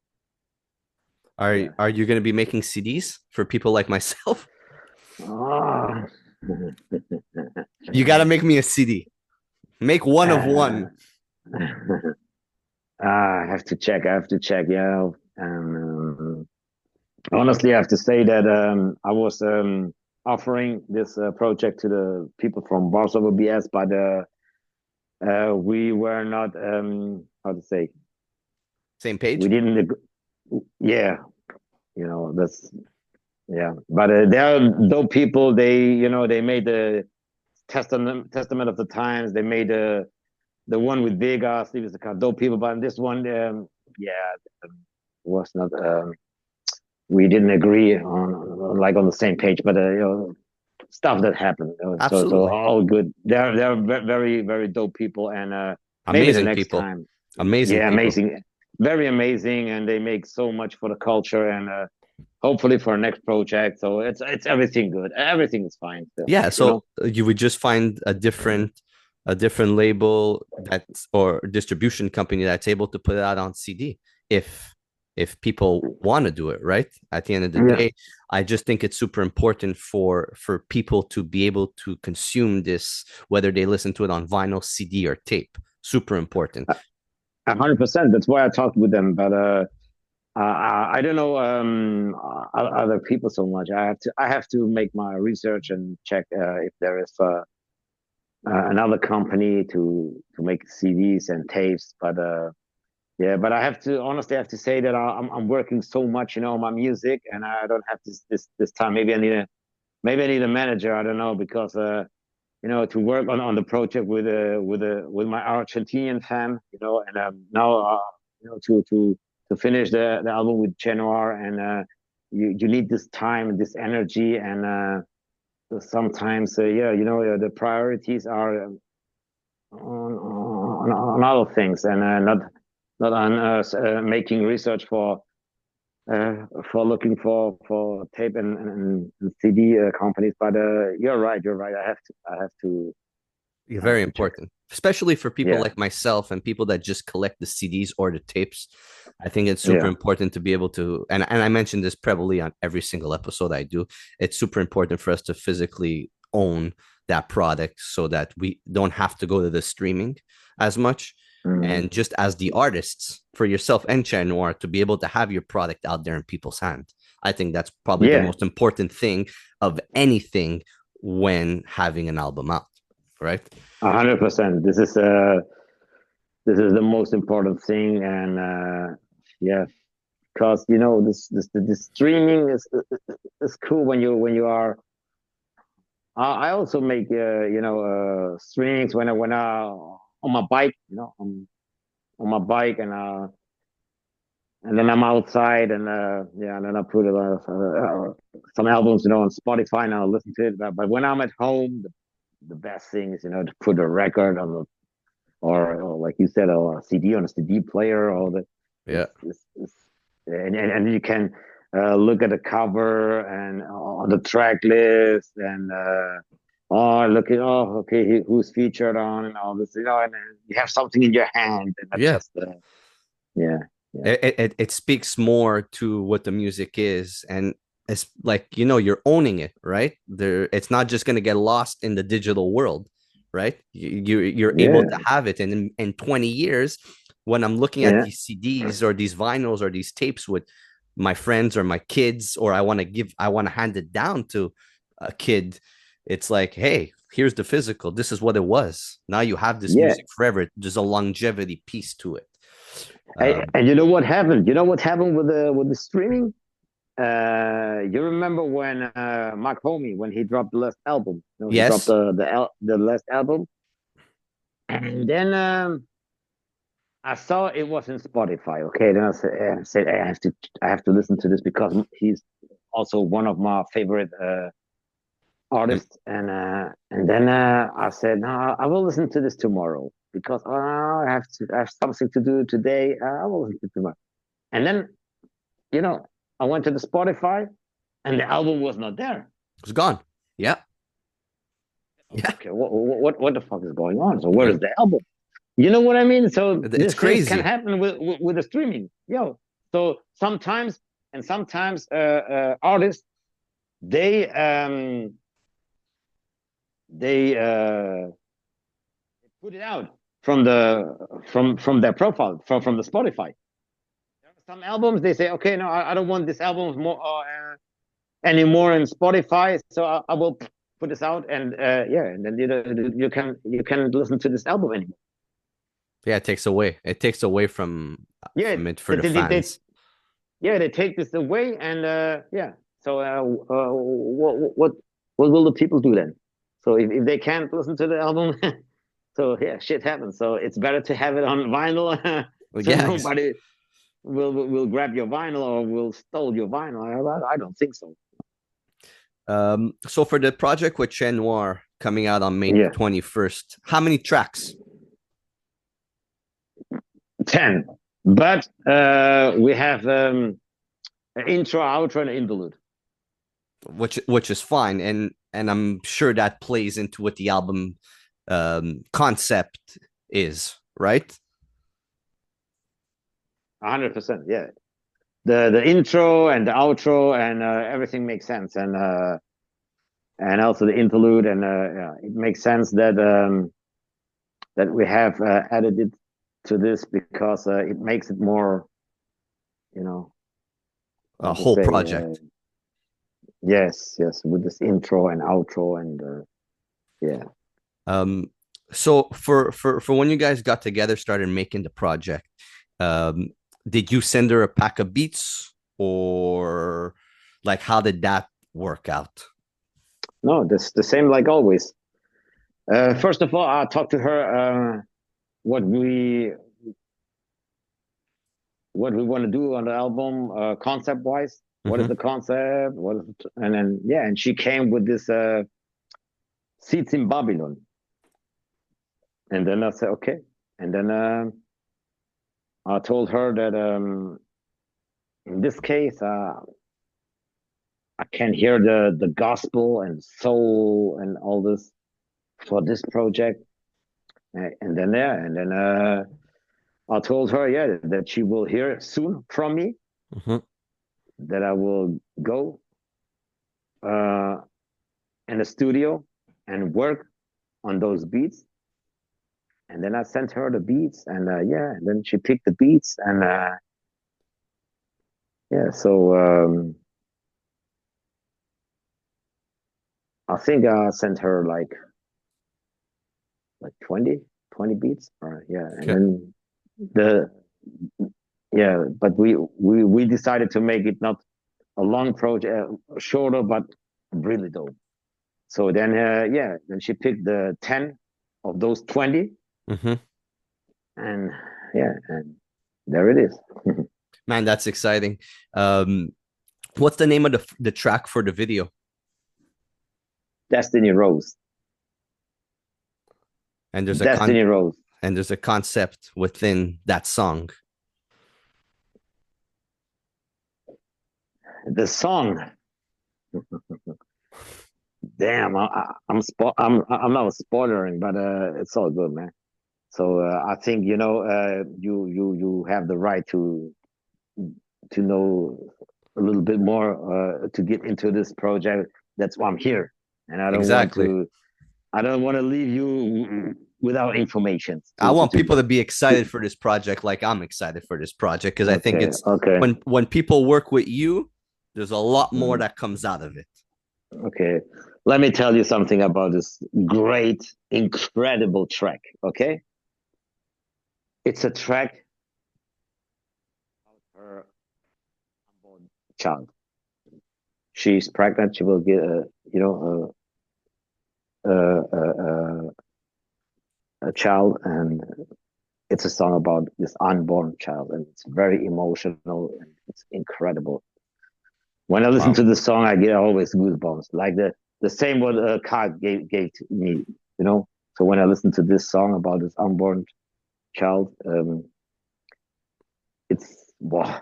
Are yeah. are you going to be making CDs for people like myself? Ah. You got to make me a CD. Make one of uh, one. I have to check. I have to check. Yeah. Honestly, I have to say that I was offering this project to the people from Warsaw BS, but we were not, how to say, Same we page? didn't. Yeah, that's yeah. But they're dope people. They made the Testament of the Times. They made the one with Vega, Steve is the kind of dope people. But this one, yeah, was not. We didn't agree on the same page, but stuff that happened. So Absolutely. all good. They're very very dope people, and maybe the Amazing next people. time. Amazing Yeah, people. amazing, very amazing, and they make so much for the culture, and hopefully for our next project. So it's everything good. Everything is fine still. Yeah, so you would just find a different label that's or distribution company that's able to put it out on CD if people want to do it, right? At the end of the Yeah, day, I just think it's super important for people to be able to consume this, whether they listen to it on vinyl, CD, or tape. Super important. 100%. That's why I talked with them, but I don't know other people so much. I have to make my research and check if there is another company to make CDs and tapes. But yeah, but I have to say that I'm working so much, on my music, and I don't have this time. Maybe I need a manager. I don't know because to work on the project with my Argentinian fam, and now to finish the album with Noir, and you need this time and this energy, and sometimes yeah, the priorities are on other things, and not on making research for looking for tape and CD companies. But you're right. You're right. You're I have very to check. important, especially for people Yeah. like myself and people that just collect the CDs or the tapes. I think it's super Yeah. important to be able to, and I mentioned this probably on every single episode I do. It's super important for us to physically own that product so that we don't have to go to the streaming as much. Mm. And just as the artists, for yourself and Chat Noir, to be able to have your product out there in people's hands. I think that's probably the Yeah. most important thing of anything when having an album out, right? 100%. This is the most important thing, and yeah, because this streaming is cool when you are. I also make streamings when I on my bike, on my bike, and then I'm outside, and yeah, and then I put some albums, on Spotify, and I'll listen to it. But when I'm at home, the best thing is, to put a record on the or like you said, a CD on a CD player, or the Yeah. it's and you can look at the cover and on the track list, and oh, look at, oh, okay, who's featured on, and all this, and you have something in your hand, and not Yeah. just yeah, yeah, It speaks more to what the music is. And it's like, you're owning it, right? It's not just going to get lost in the digital world, right? You're able to yeah, have it. And in 20 years, when I'm looking at Yeah. these CDs or these vinyls or these tapes with my friends or my kids, or I want to hand it down to a kid, it's like, hey, here's the physical. This is what it was. Now you have this Yeah. music forever. There's a longevity piece to it. And you know what happened? You know what happened with the streaming? You remember when Mark Homey, when he dropped the last album? You know, he dropped Yes. the last album, and then I saw it was in Spotify. Okay, then I said I have to listen to this because he's also one of my favorite Mm. artists. And then I said, no, I will listen to this tomorrow because I have something to do today. I will listen to it tomorrow. And then I went to the Spotify, and the album was not there. It's gone. Yeah. Yeah. Okay, what the fuck is going on? So where is the album? You know what I mean? So It's these things can crazy. happen with the streaming. So sometimes artists they they put it out from their profile from the Spotify. There are some albums they say, okay, no, I don't want this album more anymore in Spotify, so I will put this out, and and then you can listen to this album anymore. Yeah, it takes away. It takes away from it for they, the they, they, fans. they take this away, and So what will the people do then? So if they can't listen to the album, so yeah, shit happens. So it's better to have it on vinyl, Well, so yeah. nobody will grab your vinyl or will steal your vinyl. I don't think so. So for the project with Noir coming out on May Yeah, 21st, how many tracks? 10. But we have an intro, outro, and interlude. Which is fine, and I'm sure that plays into what the album concept is, right? 100%, yeah. The intro and the outro and everything makes sense, and also the interlude, and yeah, it makes sense that we have added it to this because it makes it more, A how to whole say, project. yes, with this intro and outro, and yeah. So for when you guys got together, started making the project, um, did you send her a pack of beats, or like how did that work out? No, that's the same like always. First of all, I talked to her what we want to do on the album, concept wise. What is Mm-hmm. the concept? And then and she came with this Seats in Babylon, and then I said okay, and then I told her that in this case I can hear the gospel and soul and all this for this project, and then I told her that she will hear soon from me, Mm-hmm. that I will go uh, in the studio and work on those beats. And then I sent her the beats, and and then she picked the beats, and so I think I sent her like 20 beats, or and Okay. then the but we decided to make it not a long project, shorter, but really dope. So then then she picked the 10 of those 20, Mm-hmm. and and there it is. Man, that's exciting. What's the name of the track for the video? Destiny Rose. And Destiny Rose. and there's a concept within that song. The song. Damn, I'm not spoilering, but it's all good, man. So I think you have the right to know a little bit more to get into this project. That's why I'm here, and Exactly. I don't want to leave you without information I want to people to be excited for this project, like I'm excited for this project, because I think okay, it's okay, when people work with you, there's a lot more mm, that comes out of it. okay. Let me tell you something about this great, incredible track. Okay, it's a track about her unborn child. She's pregnant. She will get a, a child, and it's a song about this unborn child, and it's very emotional and it's incredible. When I listen Wow. to the song, I get always goosebumps, like the same what Car gave to me, you know. So when I listen to this song about this unborn child, it's wow.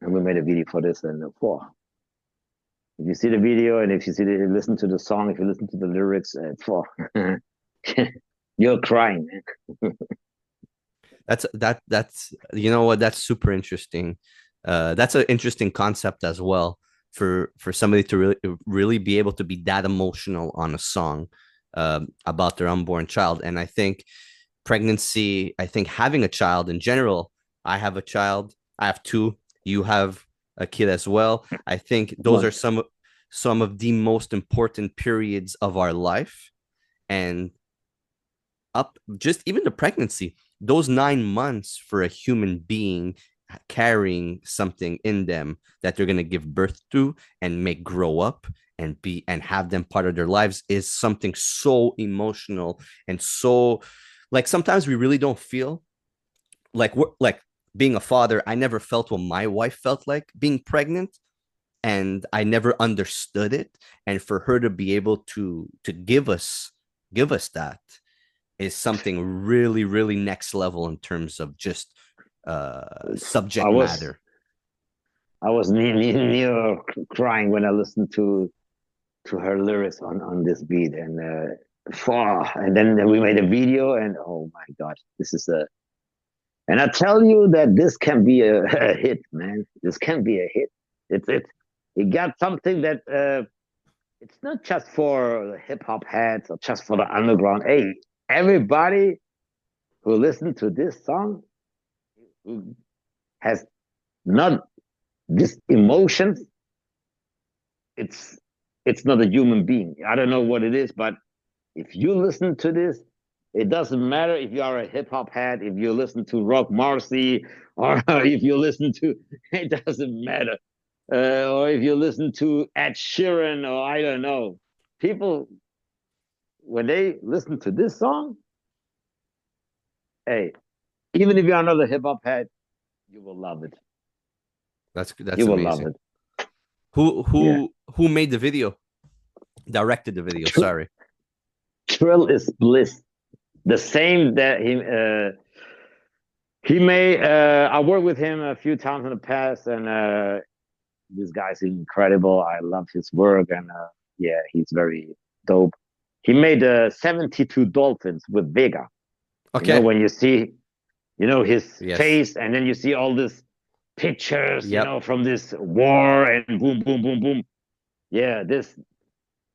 And we made a video for this, and wow. If you see the video, and if you listen to the song, if you listen to the lyrics, wow. You're crying, man. That's you know what, that's super interesting. That's an interesting concept as well for somebody to really be able to be that emotional on a song about their unborn child. And I think pregnancy, I think having a child in general, I have a child, I have two, you have a kid as well. I think those are One, some of the most important periods of our life. And up just even the pregnancy, those 9 months for a human being carrying something in them that they're going to give birth to and make grow up and be and have them part of their lives is something so emotional and so, like, sometimes we really don't feel like we're like being a father. I never felt what my wife felt like being pregnant, and I never understood it. And for her to be able to give us that is something really, really next level in terms of just I subject was matter. I was near crying when I listened to her lyrics on this beat, and and then we made a video, and oh my god, this is a. And I tell you that this can be a hit, man. This can be a hit. It got something that it's not just for hip hop heads or just for the underground. Hey, everybody who listened to this song who has not this emotions, it's it's not a human being. I don't know what it is, but if you listen to this, it doesn't matter if you are a hip hop head, if you listen to Rock Marcy, or if you listen to, it doesn't matter, or if you listen to Ed Sheeran, or I don't know. People, when they listen to this song, hey, even if you're not a hip hop head, you will love it. That's You will love amazing. it. Who Yeah. who who made the video? Directed the video. Tr- Sorry. Trill is bliss. The same that he made. I worked with him a few times in the past, and this guy's incredible. I love his work, and yeah, he's very dope. He made 72 Dolphins with Vega. You know, Okay. when you see, his Yes. face, and then you see all these pictures, Yep. from this war, and boom, boom, boom, boom. Yeah,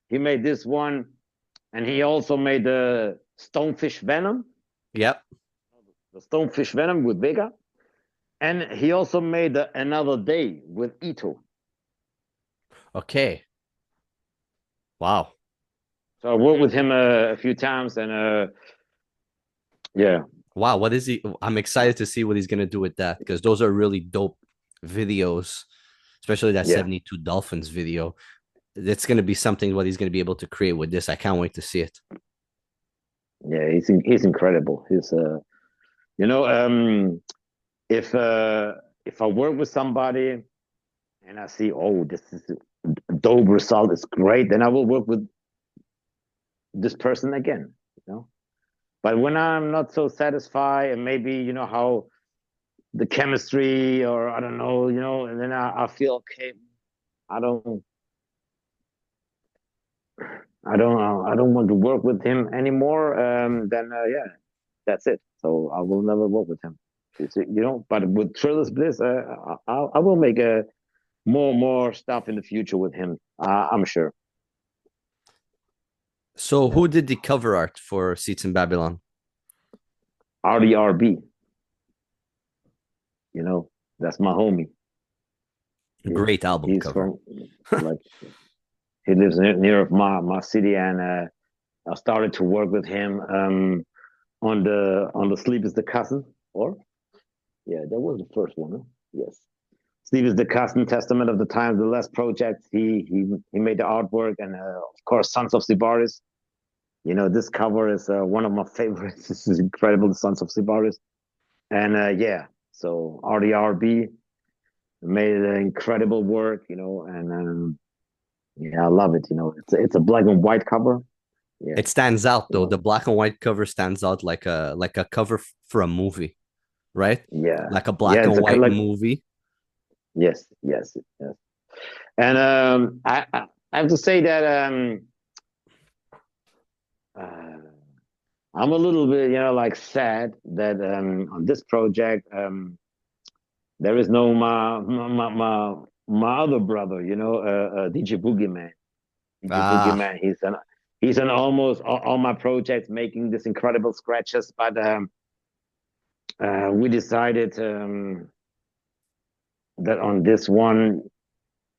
he made this one, and he also made the Stonefish Venom, Yep. the Stonefish Venom with Vega, and he also made Another Day with Ito. Okay. Wow. So I worked with him a few times, and yeah, Wow. What is he? I'm excited to see what he's gonna do with that, because those are really dope videos, especially that yeah, 72 Dolphins video. It's gonna be something what he's gonna be able to create with this. I can't wait to see it. yeah. He's incredible. He's you know, if if I work with somebody and I see, oh, this is a dope result, it's great, then I will work with this person again. You know, but when I'm not so satisfied, and maybe how the chemistry, or I don't know, and then I feel okay. I don't, I don't want to work with him anymore. Then yeah, that's it. So I will never work with him. But with Triller's Bliss, I will make a more stuff in the future with him. I'm sure. So Yeah. who did the cover art for Seats in Babylon? RDRB. You know, that's my homie. Great album He's cover. from like he lives near my city, and I started to work with him on the Sleep is the Cousin, or yeah, that was the first one. Huh? Yes, Sleep is the Cousin, Testament of the Times, the last project. He made the artwork, and of course, Sons of Sybaris. You know, this cover is one of my favorites. This is incredible, the Sons of Sybaris, and yeah, so RDRB made incredible work. You know, and yeah, I love it. You know, it's a black and white cover. Yeah, It stands out you though. know, The black and white cover stands out like a cover for a movie, right? yeah, Like a yeah. black It's and a white collect. movie. Yes, yes, yes. And I have to say that uh, I'm a little bit, you know, like sad that on this project there is no my other brother, you know, DJ Boogeyman. DJ Ah, Boogeyman. He's on almost all my projects making this incredible scratches, but we decided that on this one,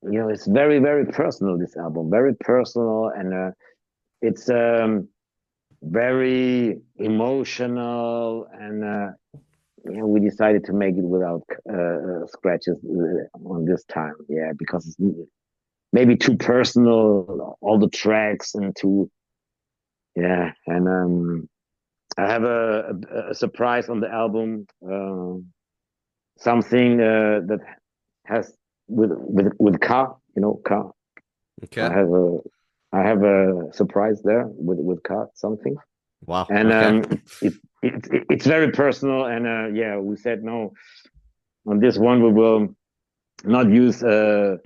you know, it's very personal. This album, very personal, and it's very emotional, and yeah, we decided to make it without scratches on this time. Yeah, because it's maybe too personal, all the tracks, and too yeah. And I have a surprise on the album, something that has with car, you know, car. I okay. have a I have a surprise there with car something. Wow. And Okay. it's very personal, and yeah, we said no on this one. We will not use the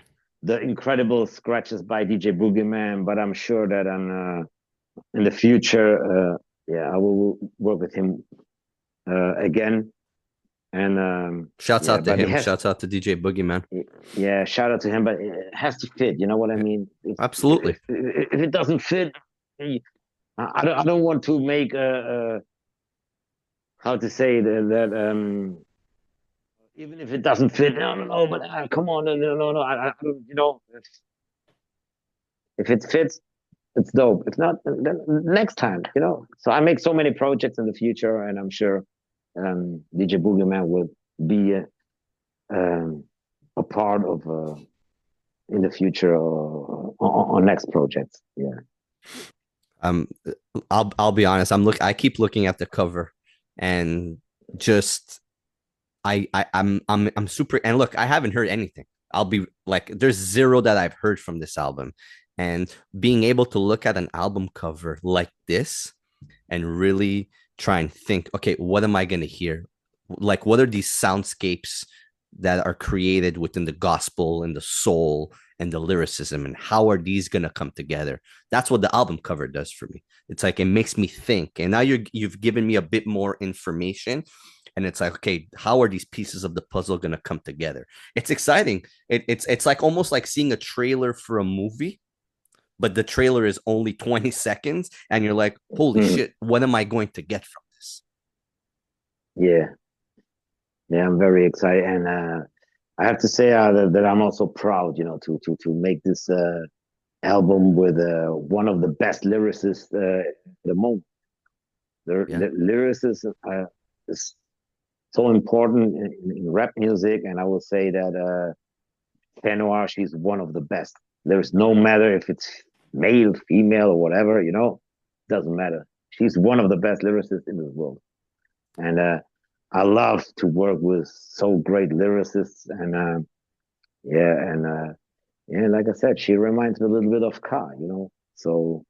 incredible scratches by DJ Boogeyman, but I'm sure that in the future, yeah, I will work with him again. And Shouts yeah, out to but it him. has, Shouts out to DJ Boogeyman. yeah, shout out to him, but it has to fit. You know what I Yeah, mean? absolutely. If it doesn't fit, I don't want to make a how to say that even if it doesn't fit, no, but come on, no, I don't, you know, if it fits, it's dope. If not, then next time, you know. So I make so many projects in the future, and I'm sure DJ Boogeyman will be a part of in the future on next projects. Yeah, Um, I'll be honest. I keep looking at the cover, and just I'm super. And look, I haven't heard anything. I'll be like, there's zero that I've heard from this album, and being able to look at an album cover like this and really try and think, okay, what am I going to hear? Like, what are these soundscapes that are created within the gospel and the soul and the lyricism, and how are these going to come together? That's what the album cover does for me. It's like it makes me think, and now you've given me a bit more information, and it's like, okay, how are these pieces of the puzzle going to come together? It's exciting. It's like almost like seeing a trailer for a movie, but the trailer is only 20 seconds and you're like, holy mm, shit, what am I going to get from this? yeah, yeah. I'm very excited, and I have to say that I'm also proud, you know, to make this album with one of the best lyricists at the moment. Yeah. The lyricist is so important in rap music, and I will say that Noir, she's one of the best. There's no matter if it's male, female, or whatever, you know, doesn't matter. She's one of the best lyricists in this world, and I love to work with so great lyricists, and yeah, and yeah, like I said, she reminds me a little bit of Ka, you know. So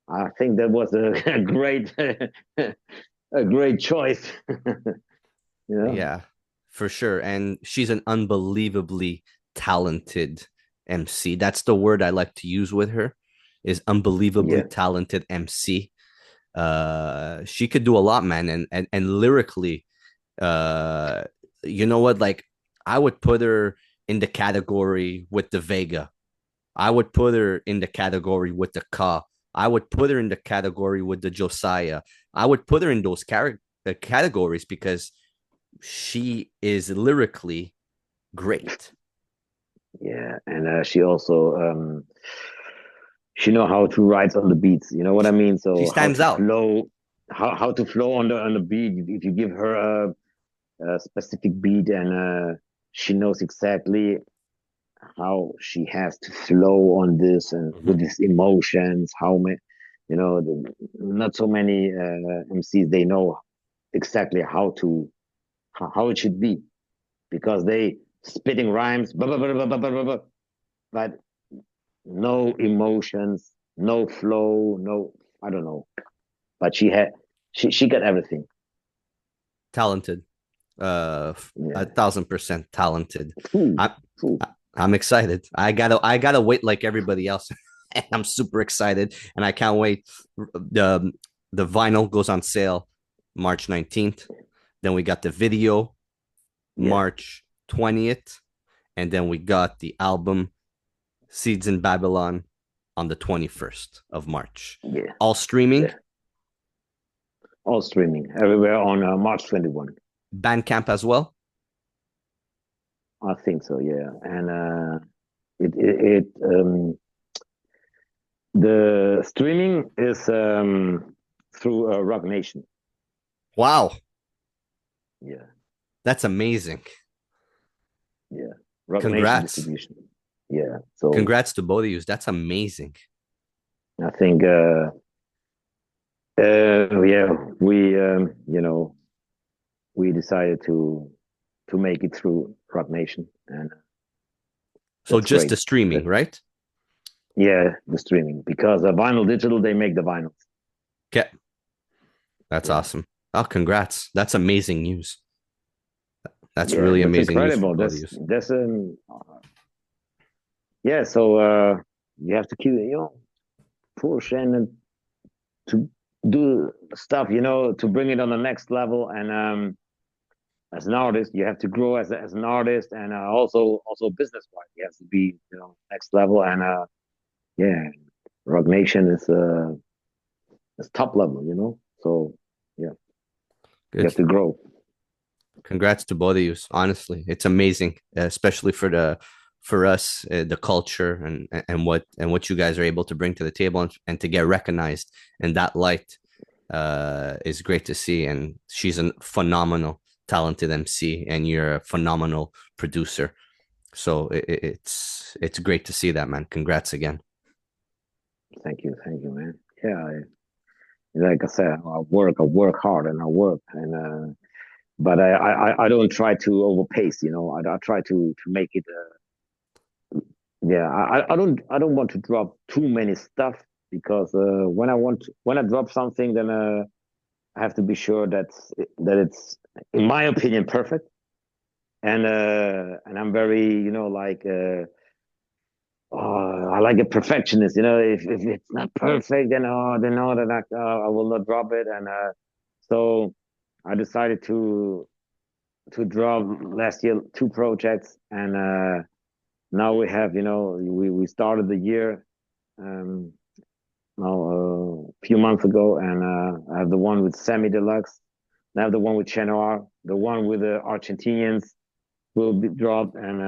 I think that was a great a great choice. Yeah, Yeah, for sure. And she's an unbelievably talented MC. That's the word I like to use with her, is unbelievably yeah, talented MC. She could do a lot, man. And lyrically, uh you know what, like I would put her in the category with the Vega. I would put her in the category with the Ka. I would put her in the category with the Josiah. I would put her in those categories because she is lyrically great. Yeah, and she also she know how to write on the beats. You know what I mean? She So how stands to out. flow, how to flow on the beat. If you give her a specific beat, and she knows exactly how she has to flow on this and Mhm. with these emotions. How many, not so many MCs they know exactly how it should be because they spitting rhymes, but no emotions, no flow, no, I don't know. But she got everything. Talented. Yeah. 1,000% talented. Food, I, food. I'm excited. I gotta wait like everybody else. And I'm super excited, and I can't wait. The the vinyl goes on sale March 19th. Then we got the video Yeah, March 20th, and then we got the album Seeds in Babylon on the 21st of March. yeah, All streaming, yeah. All streaming everywhere on March 21. Bandcamp as well. I think so. Yeah, and it the streaming is through Rock Nation. Wow, Yeah, that's amazing. yeah. Rock Nation Congrats. distribution. Yeah. So Congrats to both of you. That's amazing. I think yeah, we decided to make it through Rock Nation, and So that's just great. the streaming, That, right? yeah, the streaming because vinyl digital they make the vinyls. Okay. That's Yeah, awesome. Oh, congrats. That's amazing news. That's yeah, really that's amazing news for incredible. both of you. That's yeah. So you have to keep push and to do stuff, to bring it on the next level. And as an artist, you have to grow as an artist, and also business wise, you have to be next level. And yeah, Rock Nation is top level. So yeah, you Good. have to grow. Congrats to both of you. Honestly, it's amazing, especially for us, the culture and what you guys are able to bring to the table and to get recognized in that light is great to see. And she's a phenomenal, talented MC, and you're a phenomenal producer. So it's great to see that, man. Congrats again. Thank you, man. Yeah, like I said, I work hard, and I work, and but I don't try to overpace. I try to make it. Yeah, I don't want to drop too many stuff because when I drop something, then I have to be sure that it's in my opinion perfect, and I'm very like I like a perfectionist. If it's not perfect, then no, that I will not drop it, and so I decided to drop last year 2 projects, and now we have we started the year um, now a few months ago, and I have the one with Semi Deluxe. I have the one with Noir, the one with the Argentinians will be dropped, and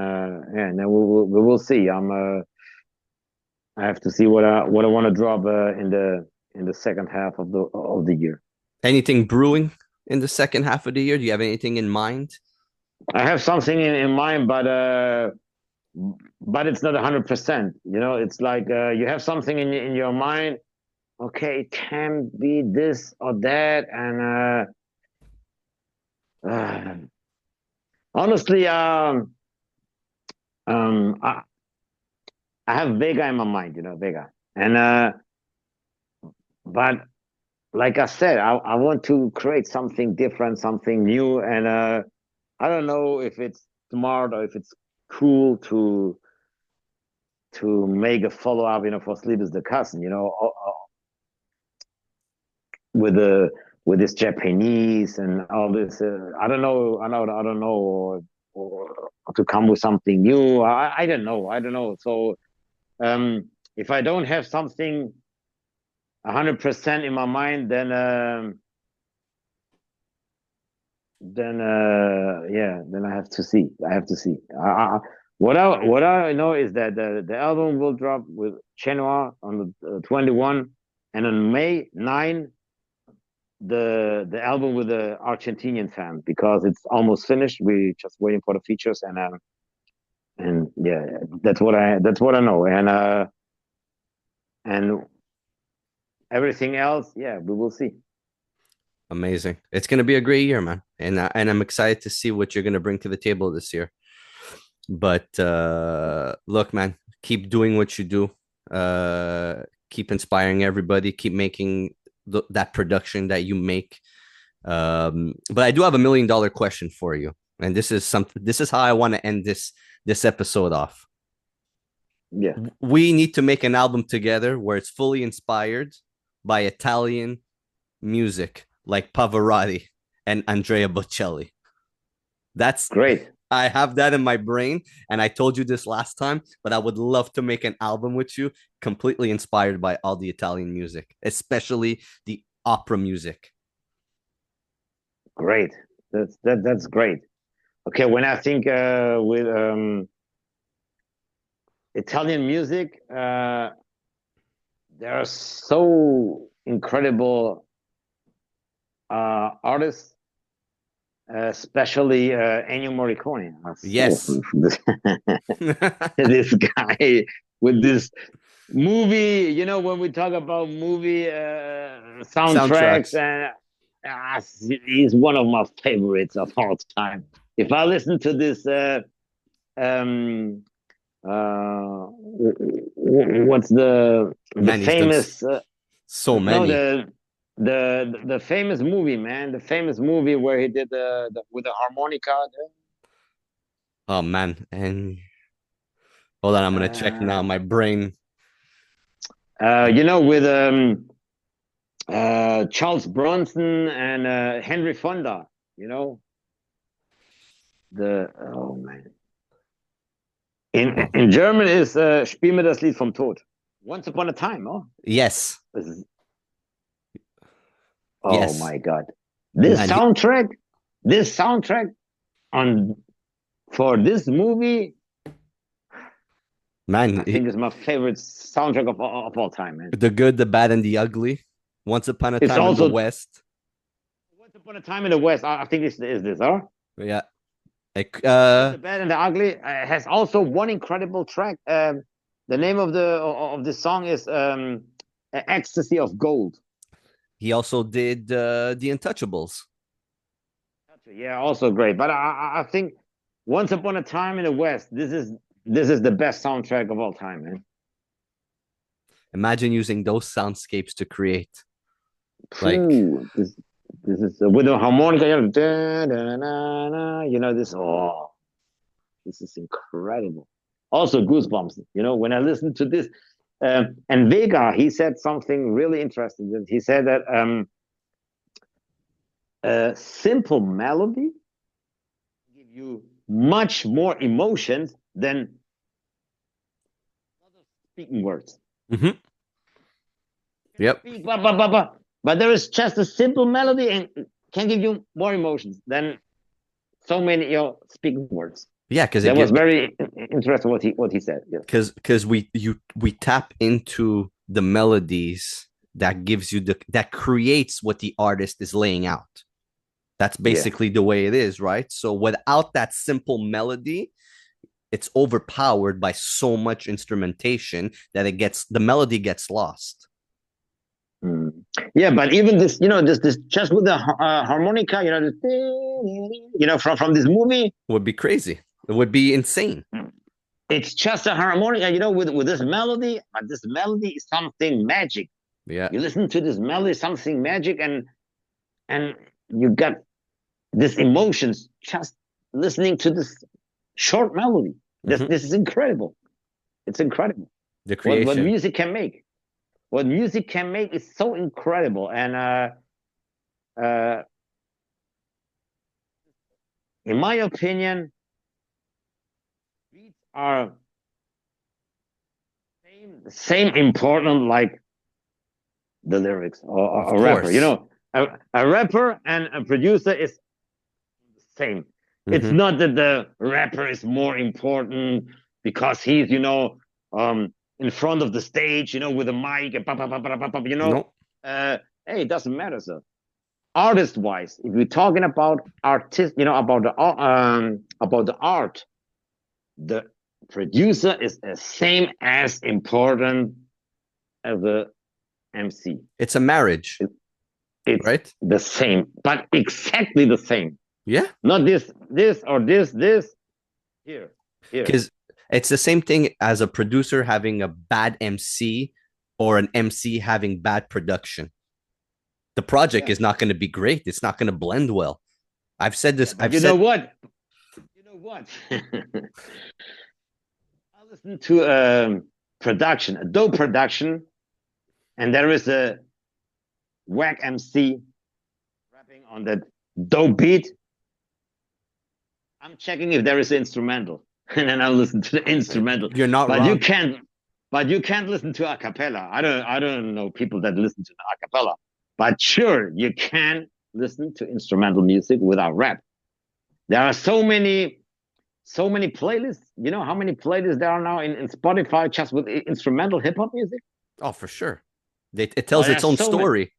then we will see. I have to see what I want to drop in the second half of the year. Anything brewing in the second half of the year? Do you have anything in mind? I have something in mind, but it's not 100%. It's like you have something in your mind. Okay, it can be this or that, and honestly, I have Vega in my mind. Vega, and but like I said, I want to create something different, something new, and I don't know if it's smart or if it's cool to make a follow up, for Sleep is the Cousin, with the with this Japanese and all this. I don't know. I don't know, or to come with something new. I don't know. I don't know. So if I don't have something 100% in my mind, then then I have to see. I have to see. What I know is that the album will drop with Noir on the 21, and on May 9, the album with the Argentinian fan, because it's almost finished. We just waiting for the features, and yeah, that's what I know, and everything else, yeah, we will see. Amazing. It's going to be a great year, man. And I'm excited to see what you're going to bring to the table this year. But look, man, keep doing what you do. Keep inspiring everybody. Keep making that production that you make. But I do have $1 million question for you, and this is something. This is how I want to end this episode off. Yeah, we need to make an album together where it's fully inspired by Italian music, like Pavarotti and Andrea Bocelli. That's great. I have that in my brain, and I told you this last time, but I would love to make an album with you completely inspired by all the Italian music, especially the opera music. Great. That's great. Okay, when I think with Italian music, there are so incredible artists, especially Ennio Morricone. Yes. This guy with this movie, when we talk about movie soundtracks, Soundtracks. and he's one of my favorites of all time. If I listen to this, um, what's the Man, he's done famous? so No, many. the famous movie, man, the famous movie where he did the with the harmonica. Oh man, and hold on, I'm gonna check now. My brain. With Charles Bronson and Henry Fonda. Oh man. In German is Spiel mir das Lied vom Tod. Once Upon a Time, oh? Yes. Oh yes. my God. This soundtrack for this movie, man, I think is my favorite soundtrack of all time, man. The Good, the Bad, and the Ugly. Once Upon a Time in the West. Once Upon a Time in the West. I think this is this, huh? Yeah. The Bad and the Ugly has also one incredible track. The name of the song is Ecstasy of Gold. He also did The Untouchables. Yeah, also great. But I think Once Upon a Time in the West, this is the best soundtrack of all time, man. Imagine using those soundscapes to create. This is with the harmonica, this is incredible. Also goosebumps, when I listen to this. And Vega, he said something really interesting. He said that a simple melody give you much more emotions than speaking words. Mm-hmm. Yep. But there is just a simple melody and can give you more emotions than so many speaking words. Yeah, because that was very interesting what he said. Because we tap into the melodies that gives you that creates what the artist is laying out. That's basically the way it is, right? So without that simple melody, it's overpowered by so much instrumentation that the melody gets lost. Yeah, but even this, this just with the harmonica, from this movie would be crazy. It would be insane. It's just a harmonica, with this melody, but this melody is something magic. Yeah. You listen to this melody, something magic, and you got this emotions just listening to this short melody. This is incredible. It's incredible. The creation. What music can make. What music can make is so incredible. And in my opinion, beats are same important like the lyrics or a rapper. A rapper and a producer is same. It's not that the rapper is more important because he's, in front of the stage, with a mic, and hey, it doesn't matter, sir. Artist-wise, if we're talking about about the art, the producer is the same as important as the MC. It's a marriage. It's right? The same, but exactly the same. Yeah. Not this or this. Here. Because it's the same thing as a producer having a bad MC or an MC having bad production. The project is not going to be great. It's not going to blend well. I've said this. You know what? I listen to production, a dope production, and there is a whack MC rapping on that dope beat. I'm checking if there is an instrumental, and then I'll listen to the instrumental. You're not but wrong. you can't listen to a cappella. I don't know people that listen to the a cappella, but sure, you can listen to instrumental music without rap. There are so many playlists. You know how many playlists there are now in Spotify just with instrumental hip hop music? Oh, for sure. It tells its own story.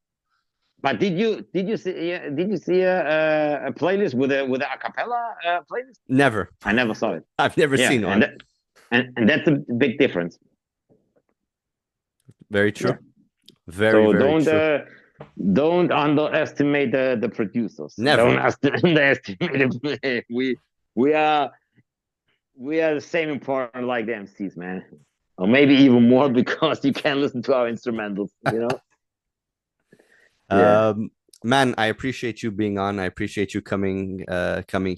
But did you see a playlist with a cappella playlist? Never. I never saw it. I've never seen one. And that's a big difference. Very true. Yeah. Very true. Don't underestimate the producers. Never. Don't underestimate them. We are the same important like the MCs, man. Or maybe even more because you can't listen to our instrumentals, Yeah. Man, I appreciate you being on. I appreciate you coming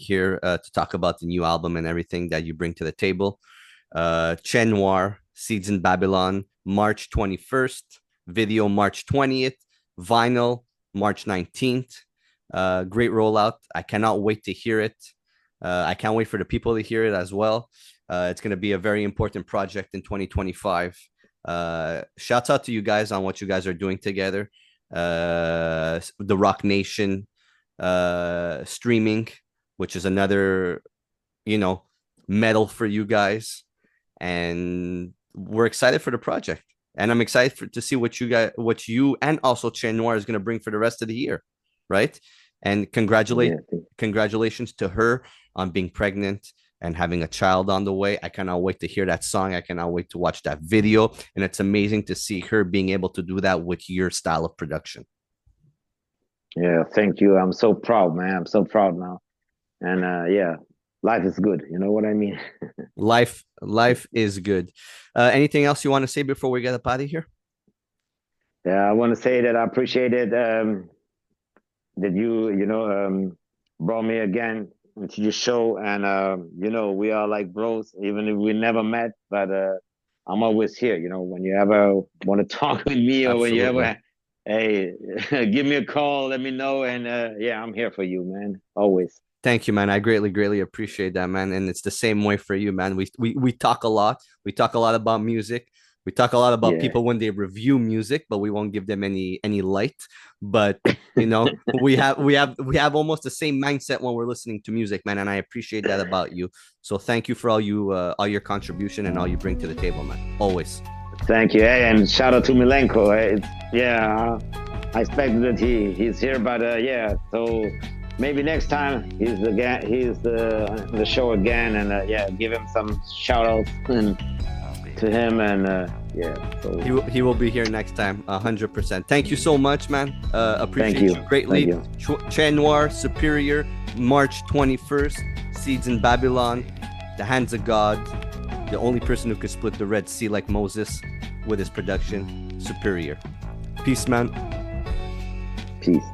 here to talk about the new album and everything that you bring to the table. Noir, Seeds in Babylon, March 21st, video March 20th, vinyl March 19th. Great rollout. I cannot wait to hear it. I can't wait for the people to hear it as well. It's going to be a very important project in 2025. Shouts out to you guys on what you guys are doing together. The Rock Nation streaming, which is another, medal for you guys, and we're excited for the project. And I'm excited to see what you and also Noir is going to bring for the rest of the year, right? And congratulations to her on being pregnant and having a child on the way. I cannot wait to hear that song. I cannot wait to watch that video. And it's amazing to see her being able to do that with your style of production. Yeah, thank you. I'm so proud, man. I'm so proud now. And life is good. You know what I mean? Life is good. Anything else you want to say before we get up out of here? Yeah, I want to say that I appreciate it that you brought me again into your show, and we are like bros, even if we never met, but I'm always here, when you ever want to talk with me, or Absolutely. when you ever, hey, give me a call, let me know, and I'm here for you, man, always. Thank you, man. I greatly appreciate that, man. And it's the same way for you, man. We talk a lot. We talk a lot about music. We talk a lot about people when they review music, but we won't give them any light. But we have almost the same mindset when we're listening to music, man. And I appreciate that about you. So thank you for all your contribution and all you bring to the table, man. Always. Thank you. Hey, and shout out to Milenko. I expected that he's here, but so maybe next time he's on the show again, and give him some shout outs to him, and so he will be here next time, 100%. Thank you so much, man. Appreciate you greatly. Noir, Superior, March 21st, Seeds in Babylon, The Hands of God, the only person who could split the Red Sea like Moses with his production, Superior. Peace, man. Peace.